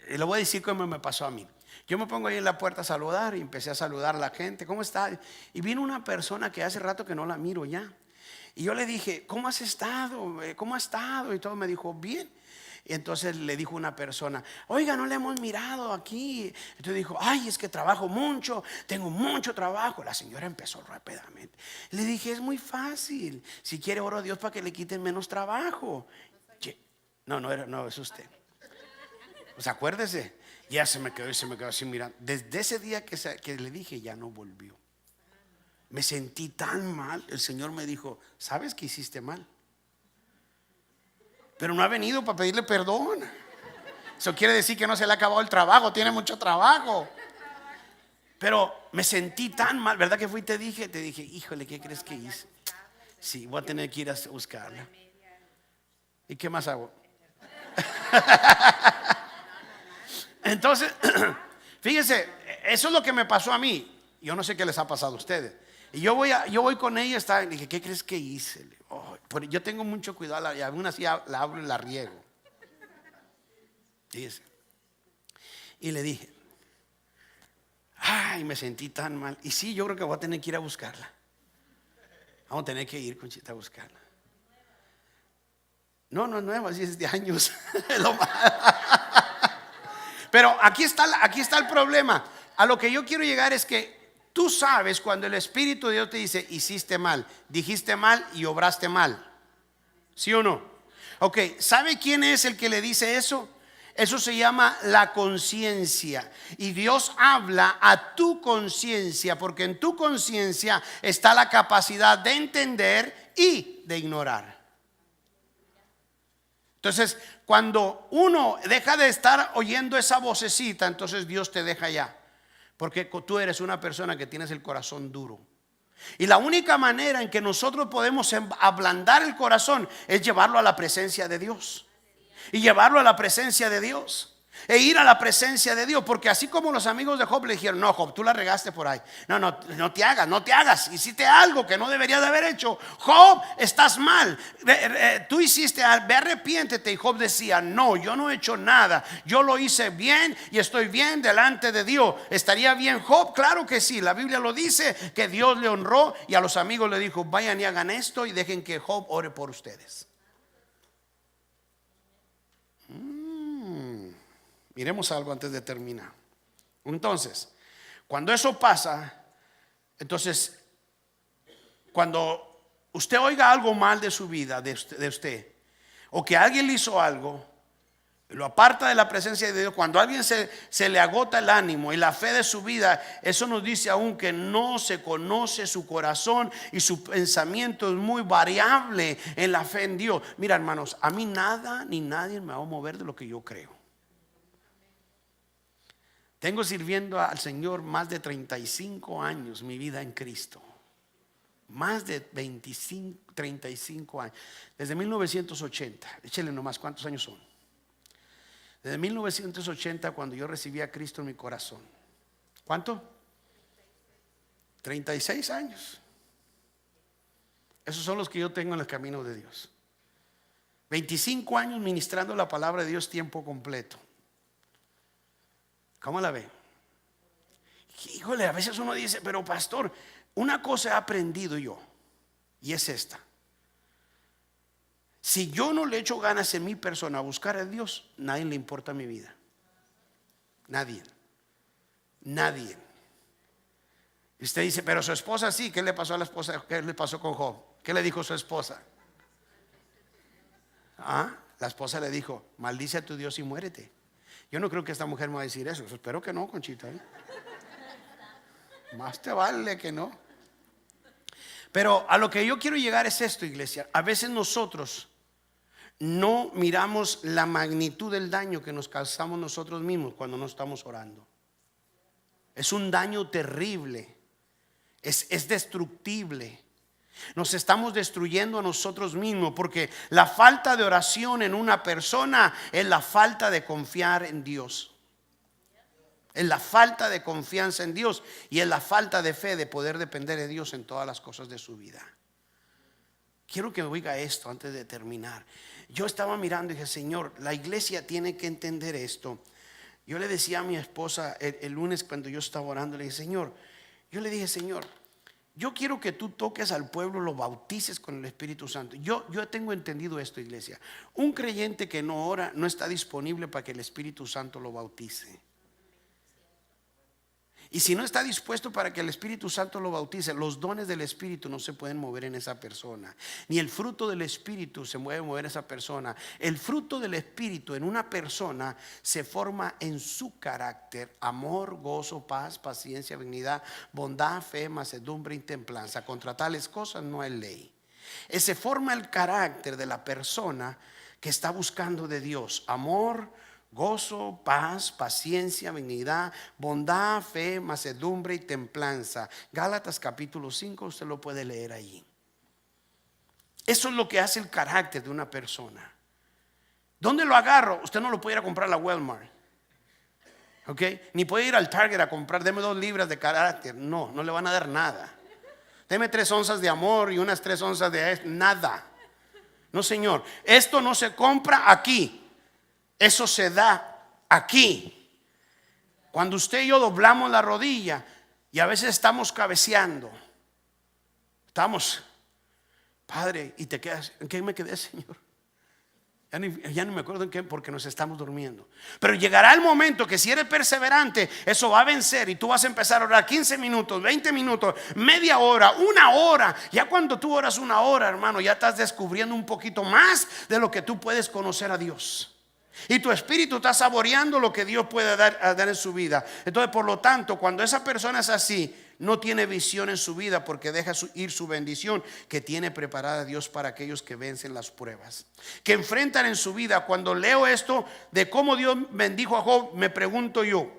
le voy a decir cómo me pasó a mí. Yo me pongo ahí en la puerta a saludar y empecé a saludar a la gente. ¿Cómo está? Y vino una persona que hace rato que no la miro ya. Y yo le dije, ¿cómo has estado? ¿Cómo ha estado? Y todo me dijo, bien. Y entonces le dijo una persona, oiga, no le hemos mirado aquí. Entonces dijo, ay, es que trabajo mucho, tengo mucho trabajo. La señora empezó rápidamente. Le dije, es muy fácil. Si quiere, oro a Dios para que le quiten menos trabajo. No, es usted. Pues acuérdese. Ya se me quedó así mirando. Desde ese día que le dije, ya no volvió. Me sentí tan mal. El Señor me dijo, ¿sabes que hiciste mal? Pero no ha venido para pedirle perdón. Eso quiere decir que no se le ha acabado el trabajo. Tiene mucho trabajo. Pero me sentí tan mal, ¿verdad que fui y te dije, híjole, ¿qué crees que hice? Sí, voy a tener que ir a buscarla. ¿Y qué más hago? Entonces, fíjense, eso es lo que me pasó a mí. Yo no sé qué les ha pasado a ustedes. Y yo voy con ella, y dije, ¿qué crees que hice? Yo tengo mucho cuidado, y aún así la hablo y la riego. Fíjense. Y le dije, ay, me sentí tan mal. Y sí, yo creo que voy a tener que ir a buscarla. Vamos a tener que ir, Conchita, a buscarla. No es nueva, así es de años. Pero aquí está el problema. A lo que yo quiero llegar es que tú sabes cuando el Espíritu de Dios te dice, hiciste mal, dijiste mal y obraste mal. ¿Sí o no? Ok, ¿sabe quién es el que le dice eso? Eso se llama la conciencia. Y Dios habla a tu conciencia, porque en tu conciencia está la capacidad de entender y de ignorar. Entonces, cuando uno deja de estar oyendo esa vocecita, entonces Dios te deja ya. Porque tú eres una persona que tienes el corazón duro. Y la única manera en que nosotros podemos ablandar el corazón es llevarlo a la presencia de Dios. y llevarlo a la presencia de Dios. E ir a la presencia de Dios, porque así como los amigos de Job le dijeron: no, Job, tú la regaste por ahí. No te hagas. Hiciste algo que no deberías de haber hecho. Job, estás mal. Tú hiciste, ve, arrepiéntete. Y Job decía: no, yo no he hecho nada. Yo lo hice bien y estoy bien delante de Dios. ¿Estaría bien Job? Claro que sí. La Biblia lo dice, que Dios le honró y a los amigos le dijo: vayan y hagan esto y dejen que Job ore por ustedes. Miremos algo antes de terminar. Entonces, cuando eso pasa, entonces, cuando usted oiga algo mal de su vida, de usted, o que alguien le hizo algo, lo aparta de la presencia de Dios, cuando a alguien se le agota el ánimo y la fe de su vida, eso nos dice aún que no se conoce su corazón y su pensamiento es muy variable en la fe en Dios. Mira, hermanos, a mí nada ni nadie me va a mover de lo que yo creo. Tengo sirviendo al Señor más de 35 años, mi vida en Cristo. Más de 35 años. Desde 1980. Échale nomás, ¿cuántos años son? Desde 1980, cuando yo recibí a Cristo en mi corazón. ¿Cuánto? 36 años. Esos son los que yo tengo en el camino de Dios. 25 años ministrando la palabra de Dios tiempo completo. ¿Cómo la ve? Híjole, a veces uno dice: pero pastor, una cosa he aprendido yo, y es esta: si yo no le echo ganas en mi persona a buscar a Dios, nadie le importa mi vida. Nadie. Y usted dice: pero su esposa sí. ¿Qué le pasó a la esposa? ¿Qué le pasó con Job? ¿Qué le dijo su esposa? La esposa le dijo: maldice a tu Dios y muérete. Yo no creo que esta mujer me va a decir eso. Espero que no, Conchita, ¿eh? Más te vale que no. Pero a lo que yo quiero llegar es esto, iglesia. A veces nosotros no miramos la magnitud del daño que nos causamos nosotros mismos cuando no estamos orando. Es un daño terrible. Es destructible. Nos estamos destruyendo a nosotros mismos, porque la falta de oración en una persona es la falta de confiar en Dios. Es la falta de confianza en Dios y es la falta de fe de poder depender de Dios en todas las cosas de su vida. Quiero que oiga esto antes de terminar. Yo estaba mirando y dije: Señor, la iglesia tiene que entender esto. Yo le decía a mi esposa el lunes cuando yo estaba orando, le dije: Señor, yo quiero que tú toques al pueblo, lo bautices con el Espíritu Santo. Yo tengo entendido esto, iglesia. Un creyente que no ora no está disponible para que el Espíritu Santo lo bautice. Y si no está dispuesto para que el Espíritu Santo lo bautice, los dones del Espíritu no se pueden mover en esa persona. Ni el fruto del Espíritu se puede mover en esa persona. El fruto del Espíritu en una persona se forma en su carácter: amor, gozo, paz, paciencia, benignidad, bondad, fe, mansedumbre y templanza. Contra tales cosas no hay ley. Se forma el carácter de la persona que está buscando de Dios: amor, gozo, paz, paciencia, benignidad, bondad, fe, mansedumbre y templanza. Gálatas capítulo 5, usted lo puede leer allí. Eso es lo que hace el carácter de una persona. ¿Dónde lo agarro? Usted no lo puede ir a comprar a la Walmart, ¿ok? Ni puede ir al Target a comprar: deme 2 libras de carácter. No le van a dar nada. Deme 3 onzas de amor y unas 3 onzas de nada. No, señor, esto no se compra aquí. Eso se da aquí. Cuando usted y yo doblamos la rodilla y a veces estamos cabeceando, estamos: Padre, y te quedas: ¿en qué me quedé, Señor? Ya no me acuerdo en qué, porque nos estamos durmiendo. Pero llegará el momento que, si eres perseverante, eso va a vencer y tú vas a empezar a orar 15 minutos, 20 minutos, media hora, 1 hora. Ya cuando tú oras 1 hora, hermano, ya estás descubriendo un poquito más de lo que tú puedes conocer a Dios. Y tu espíritu está saboreando lo que Dios puede dar en su vida. Entonces, por lo tanto, cuando esa persona es así, no tiene visión en su vida, porque deja ir su bendición que tiene preparada Dios para aquellos que vencen las pruebas, que enfrentan en su vida. Cuando leo esto de cómo Dios bendijo a Job, me pregunto yo: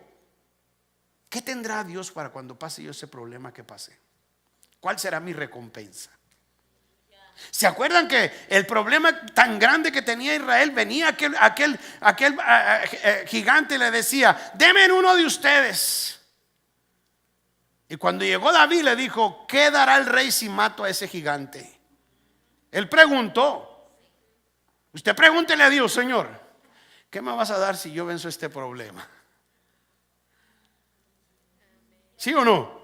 ¿qué tendrá Dios para cuando pase yo ese problema que pasé? ¿Cuál será mi recompensa? ¿Se acuerdan que el problema tan grande que tenía Israel? Venía aquel gigante y le decía: denme uno de ustedes. Y cuando llegó David le dijo: ¿qué dará el rey si mato a ese gigante? Él preguntó. Usted pregúntele a Dios: Señor, ¿qué me vas a dar si yo venzo este problema? ¿Sí o no?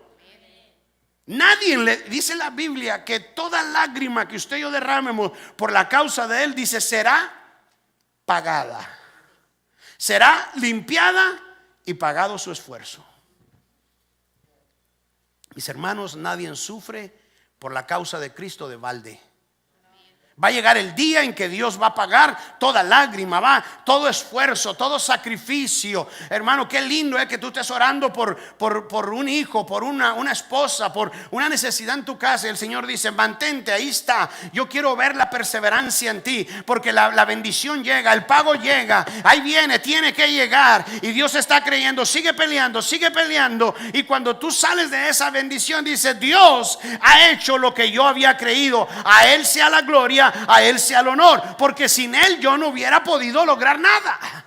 Nadie le dice la Biblia que toda lágrima que usted y yo derramemos por la causa de él, dice, será pagada, será limpiada y pagado su esfuerzo. Mis hermanos, nadie sufre por la causa de Cristo de balde. Va a llegar el día en que Dios va a pagar toda lágrima, todo esfuerzo, todo sacrificio. Hermano, qué lindo es que tú estés orando por un hijo, por una esposa, por una necesidad en tu casa. Y el Señor dice: mantente, ahí está. Yo quiero ver la perseverancia en ti, porque la bendición llega, el pago llega. Ahí viene, tiene que llegar. Y Dios está creyendo, sigue peleando, sigue peleando. Y cuando tú sales de esa bendición, dice: Dios ha hecho lo que yo había creído. A Él sea la gloria, a Él sea el honor, porque sin Él yo no hubiera podido lograr nada.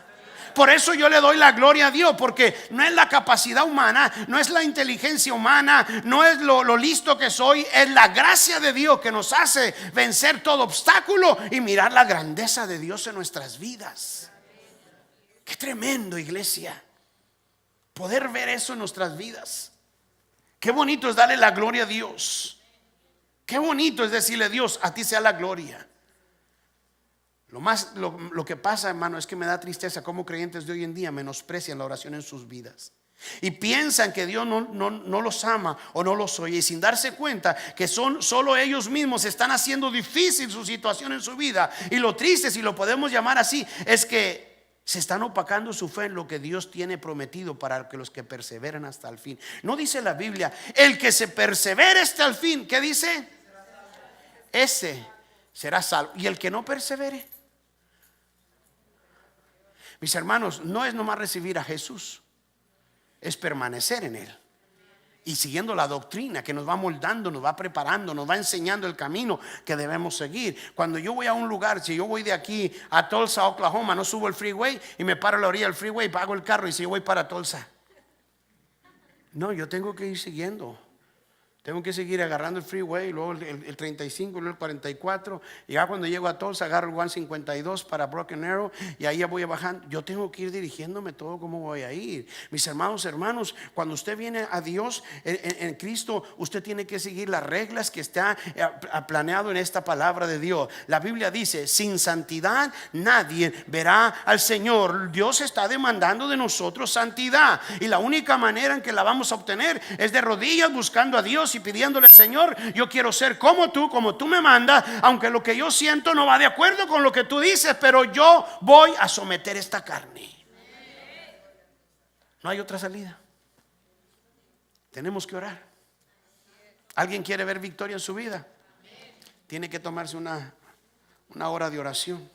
Por eso yo le doy la gloria a Dios, porque no es la capacidad humana, no es la inteligencia humana, no es lo listo que soy, es la gracia de Dios que nos hace vencer todo obstáculo y mirar la grandeza de Dios en nuestras vidas. Qué tremendo, iglesia, poder ver eso en nuestras vidas. Qué bonito es darle la gloria a Dios. Qué bonito es decirle: Dios, a ti sea la gloria. Lo que pasa, hermano, es que me da tristeza cómo creyentes de hoy en día menosprecian la oración en sus vidas y piensan que Dios no los ama o no los oye, y sin darse cuenta que solo ellos mismos están haciendo difícil su situación en su vida. Y lo triste, si lo podemos llamar así, es que se están opacando su fe en lo que Dios tiene prometido para que los que perseveran hasta el fin. No dice la Biblia: el que se persevere hasta el fin, ¿qué dice? Ese será salvo. Y el que no persevere, mis hermanos, no es nomás recibir a Jesús, es permanecer en Él y siguiendo la doctrina que nos va moldando, nos va preparando, nos va enseñando el camino que debemos seguir. Cuando yo voy a un lugar, si yo voy de aquí a Tulsa, Oklahoma, no subo el freeway y me paro a la orilla del freeway, pago el carro y si yo voy para Tulsa, no, yo tengo que ir siguiendo. Tengo que seguir agarrando el freeway, luego el 35, luego el 44. Y ya cuando llego a Tulsa agarro el 152 para Broken Arrow, y ahí ya voy bajando. Yo tengo que ir dirigiéndome todo como voy a ir. Mis hermanos, cuando usted viene a Dios en Cristo, usted tiene que seguir las reglas que está planeado en esta palabra de Dios. La Biblia dice: sin santidad nadie verá al Señor. Dios está demandando de nosotros santidad, y la única manera en que la vamos a obtener es de rodillas buscando a Dios y pidiéndole: Señor, yo quiero ser como tú me mandas, aunque lo que yo siento no va de acuerdo con lo que tú dices, pero yo voy a someter esta carne. No hay otra salida. Tenemos que orar. ¿Alguien quiere ver victoria en su vida? Tiene que tomarse una hora de oración.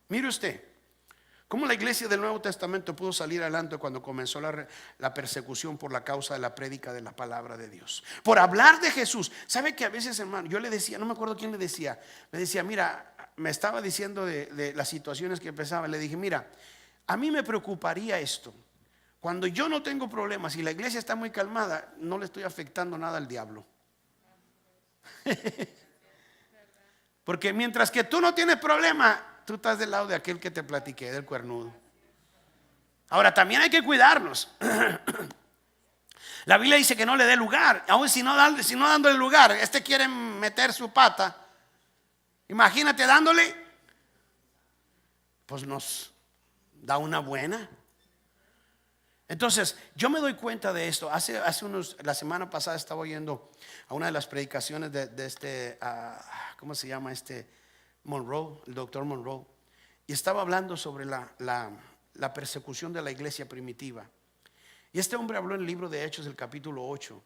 Mire usted cómo la iglesia del Nuevo Testamento pudo salir adelante cuando comenzó la persecución por la causa de la prédica de la palabra de Dios, por hablar de Jesús. ¿Sabe que a veces, hermano, yo le decía, no me acuerdo quién le decía, mira, me estaba diciendo de las situaciones que empezaba, le dije: mira, a mí me preocuparía esto. Cuando yo no tengo problemas y la iglesia está muy calmada, no le estoy afectando nada al diablo. Porque mientras que tú no tienes problema, tú estás del lado de aquel que te platiqué, del cuernudo. Ahora, también hay que cuidarnos. La Biblia dice que no le dé lugar. Aún si no dándole lugar, quiere meter su pata. Imagínate dándole, pues nos da una buena. Entonces, yo me doy cuenta de esto. La semana pasada estaba oyendo a una de las predicaciones de ¿cómo se llama Monroe, el doctor Monroe, y estaba hablando sobre la persecución de la iglesia primitiva. Y este hombre habló en el libro de Hechos, el capítulo 8,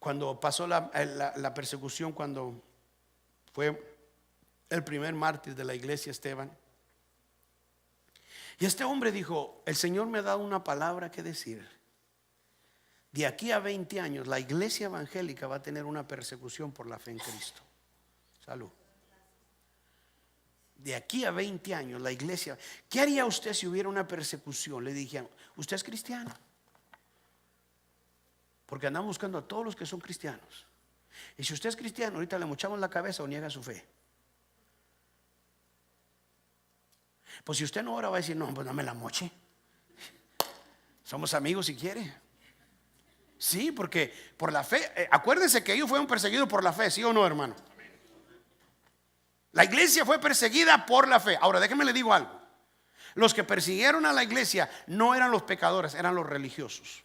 cuando pasó la persecución, cuando fue el primer mártir de la iglesia, Esteban. Y este hombre dijo: el Señor me ha dado una palabra que decir. De aquí a 20 años la iglesia evangélica va a tener una persecución por la fe en Cristo. Salud. De aquí a 20 años la iglesia. ¿Qué haría usted si hubiera una persecución? Le dijeron, ¿usted es cristiano? Porque andamos buscando a todos los que son cristianos. Y si usted es cristiano, ahorita le mochamos la cabeza o niega su fe. Pues si usted no ora, va a decir, no, pues no me la moche. Somos amigos si quiere. Sí, porque por la fe, acuérdense que ellos fueron perseguidos por la fe, ¿sí o no, hermano? La iglesia fue perseguida por la fe. Ahora déjenme le digo algo. Los que persiguieron a la iglesia no eran los pecadores, eran los religiosos.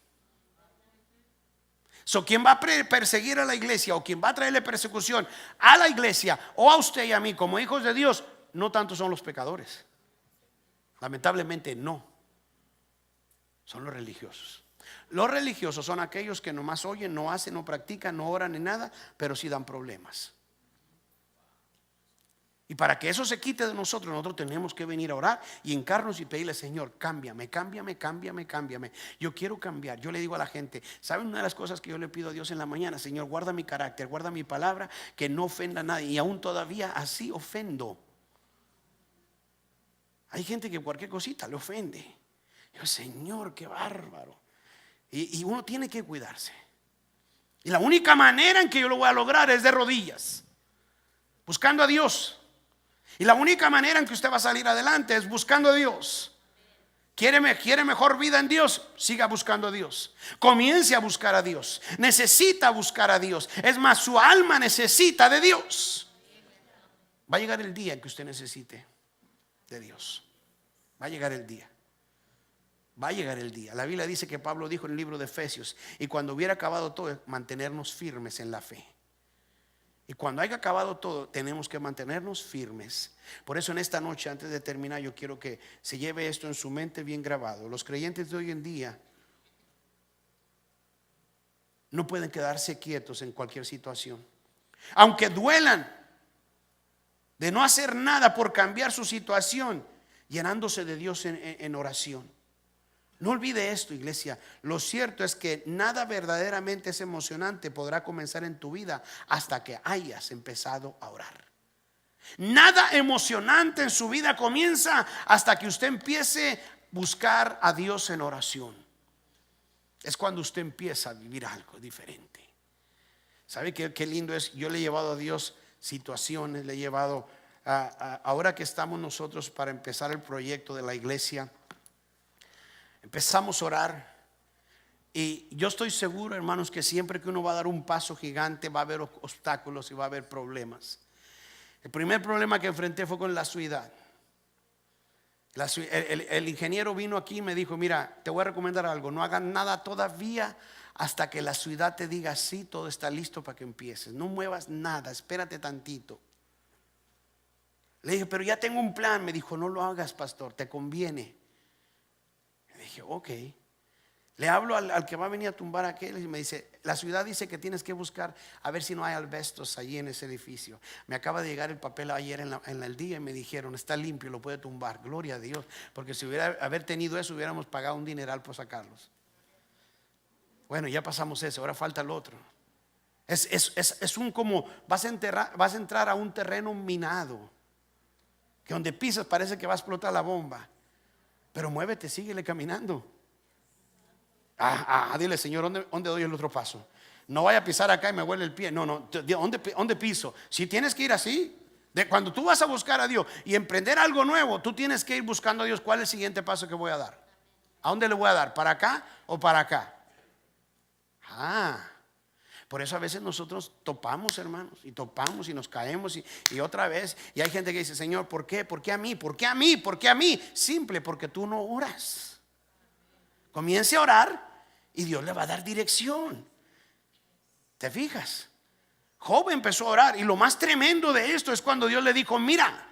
¿Quién va a perseguir a la iglesia o quién va a traerle persecución a la iglesia o a usted y a mí como hijos de Dios? No tanto son los pecadores. Lamentablemente no. Son los religiosos. Los religiosos son aquellos que nomás oyen, no hacen, no practican, no oran ni nada, pero sí dan problemas. Y para que eso se quite de nosotros tenemos que venir a orar y hincarnos y pedirle, Señor, cámbiame. Yo quiero cambiar. Yo le digo a la gente, ¿saben una de las cosas que yo le pido a Dios en la mañana? Señor, guarda mi carácter, guarda mi palabra, que no ofenda a nadie. Y aún todavía así ofendo. Hay gente que cualquier cosita le ofende. Yo, Señor, qué bárbaro. Y uno tiene que cuidarse. Y la única manera en que yo lo voy a lograr es de rodillas, buscando a Dios. Y la única manera en que usted va a salir adelante es buscando a Dios. ¿Quiere mejor vida en Dios? Siga buscando a Dios. Comience a buscar a Dios. Necesita buscar a Dios. Es más, su alma necesita de Dios. Va a llegar el día en que usted necesite de Dios. Va a llegar el día. Va a llegar el día. La Biblia dice que Pablo dijo en el libro de Efesios, y cuando hubiera acabado todo, mantenernos firmes en la fe. Y cuando haya acabado todo, tenemos que mantenernos firmes. Por eso en esta noche, antes de terminar, yo quiero que se lleve esto en su mente bien grabado. Los creyentes de hoy en día no pueden quedarse quietos en cualquier situación, aunque duelan, de no hacer nada por cambiar su situación, llenándose de Dios en oración. No olvide esto, iglesia. Lo cierto es que nada verdaderamente es emocionante podrá comenzar en tu vida hasta que hayas empezado a orar. Nada emocionante en su vida comienza hasta que usted empiece a buscar a Dios en oración. Es cuando usted empieza a vivir algo diferente. ¿Sabe qué lindo es? Yo le he llevado a Dios situaciones, le he llevado ahora que estamos nosotros para empezar el proyecto de la iglesia. Empezamos a orar y yo estoy seguro, hermanos, que siempre que uno va a dar un paso gigante va a haber obstáculos y va a haber problemas. El primer problema que enfrenté fue con la ciudad. El ingeniero vino aquí y me dijo, mira, te voy a recomendar algo, no hagas nada todavía hasta que la ciudad te diga sí, todo está listo para que empieces. No muevas nada, espérate tantito. Le dije, pero ya tengo un plan. Me dijo, no lo hagas, pastor, te conviene. Dije, ok. Le hablo al que va a venir a tumbar aquel y me dice, la ciudad dice que tienes que buscar a ver si no hay asbestos allí en ese edificio. Me acaba de llegar el papel ayer en el día y me dijeron, está limpio, lo puede tumbar. Gloria a Dios, porque si haber tenido eso hubiéramos pagado un dineral por sacarlos. Bueno, ya pasamos eso, ahora falta el otro. Es un como vas a entrar a un terreno minado, que donde pisas parece que va a explotar la bomba. Pero muévete, síguele caminando. Dile, Señor, ¿dónde doy el otro paso? No vaya a pisar acá y me huele el pie. No, ¿dónde piso? Si tienes que ir así, cuando tú vas a buscar a Dios y emprender algo nuevo, tú tienes que ir buscando a Dios. ¿Cuál es el siguiente paso que voy a dar? ¿A dónde le voy a dar? ¿Para acá o para acá? Por eso a veces nosotros topamos, hermanos, y topamos y nos caemos y otra vez. Y hay gente que dice, Señor, ¿por qué? ¿Por qué a mí? ¿Por qué a mí? ¿Por qué a mí? Simple, porque tú no oras. Comience a orar y Dios le va a dar dirección. ¿Te fijas? Job empezó a orar y lo más tremendo de esto es cuando Dios le dijo, mira,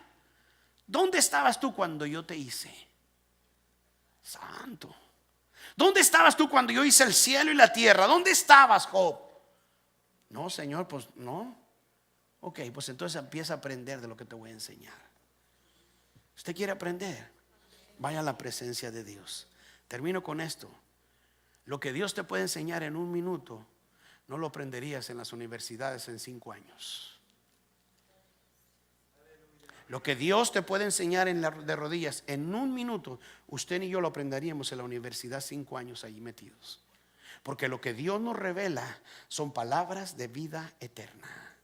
¿dónde estabas tú cuando yo te hice? Santo. ¿Dónde estabas tú cuando yo hice el cielo y la tierra? ¿Dónde estabas, Job? No, Señor, pues no. Ok, pues entonces empieza a aprender de lo que te voy a enseñar. ¿Usted quiere aprender? Vaya a la presencia de Dios. Termino con esto. Lo que Dios te puede enseñar en un minuto, no lo aprenderías en las universidades en 5 años. Lo que Dios te puede enseñar de rodillas en un minuto, usted ni yo lo aprenderíamos en la universidad 5 años allí metidos. Porque lo que Dios nos revela son palabras de vida eterna.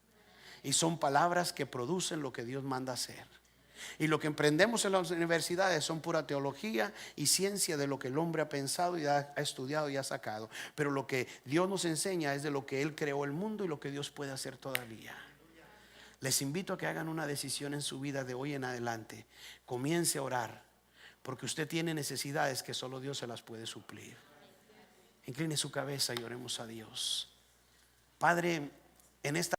Y son palabras que producen lo que Dios manda hacer. Y lo que emprendemos en las universidades son pura teología y ciencia de lo que el hombre ha pensado y ha estudiado y ha sacado. Pero lo que Dios nos enseña es de lo que Él creó el mundo y lo que Dios puede hacer todavía. Les invito a que hagan una decisión en su vida de hoy en adelante. Comience a orar, porque usted tiene necesidades que solo Dios se las puede suplir. Incline su cabeza y oremos a Dios. Padre, en esta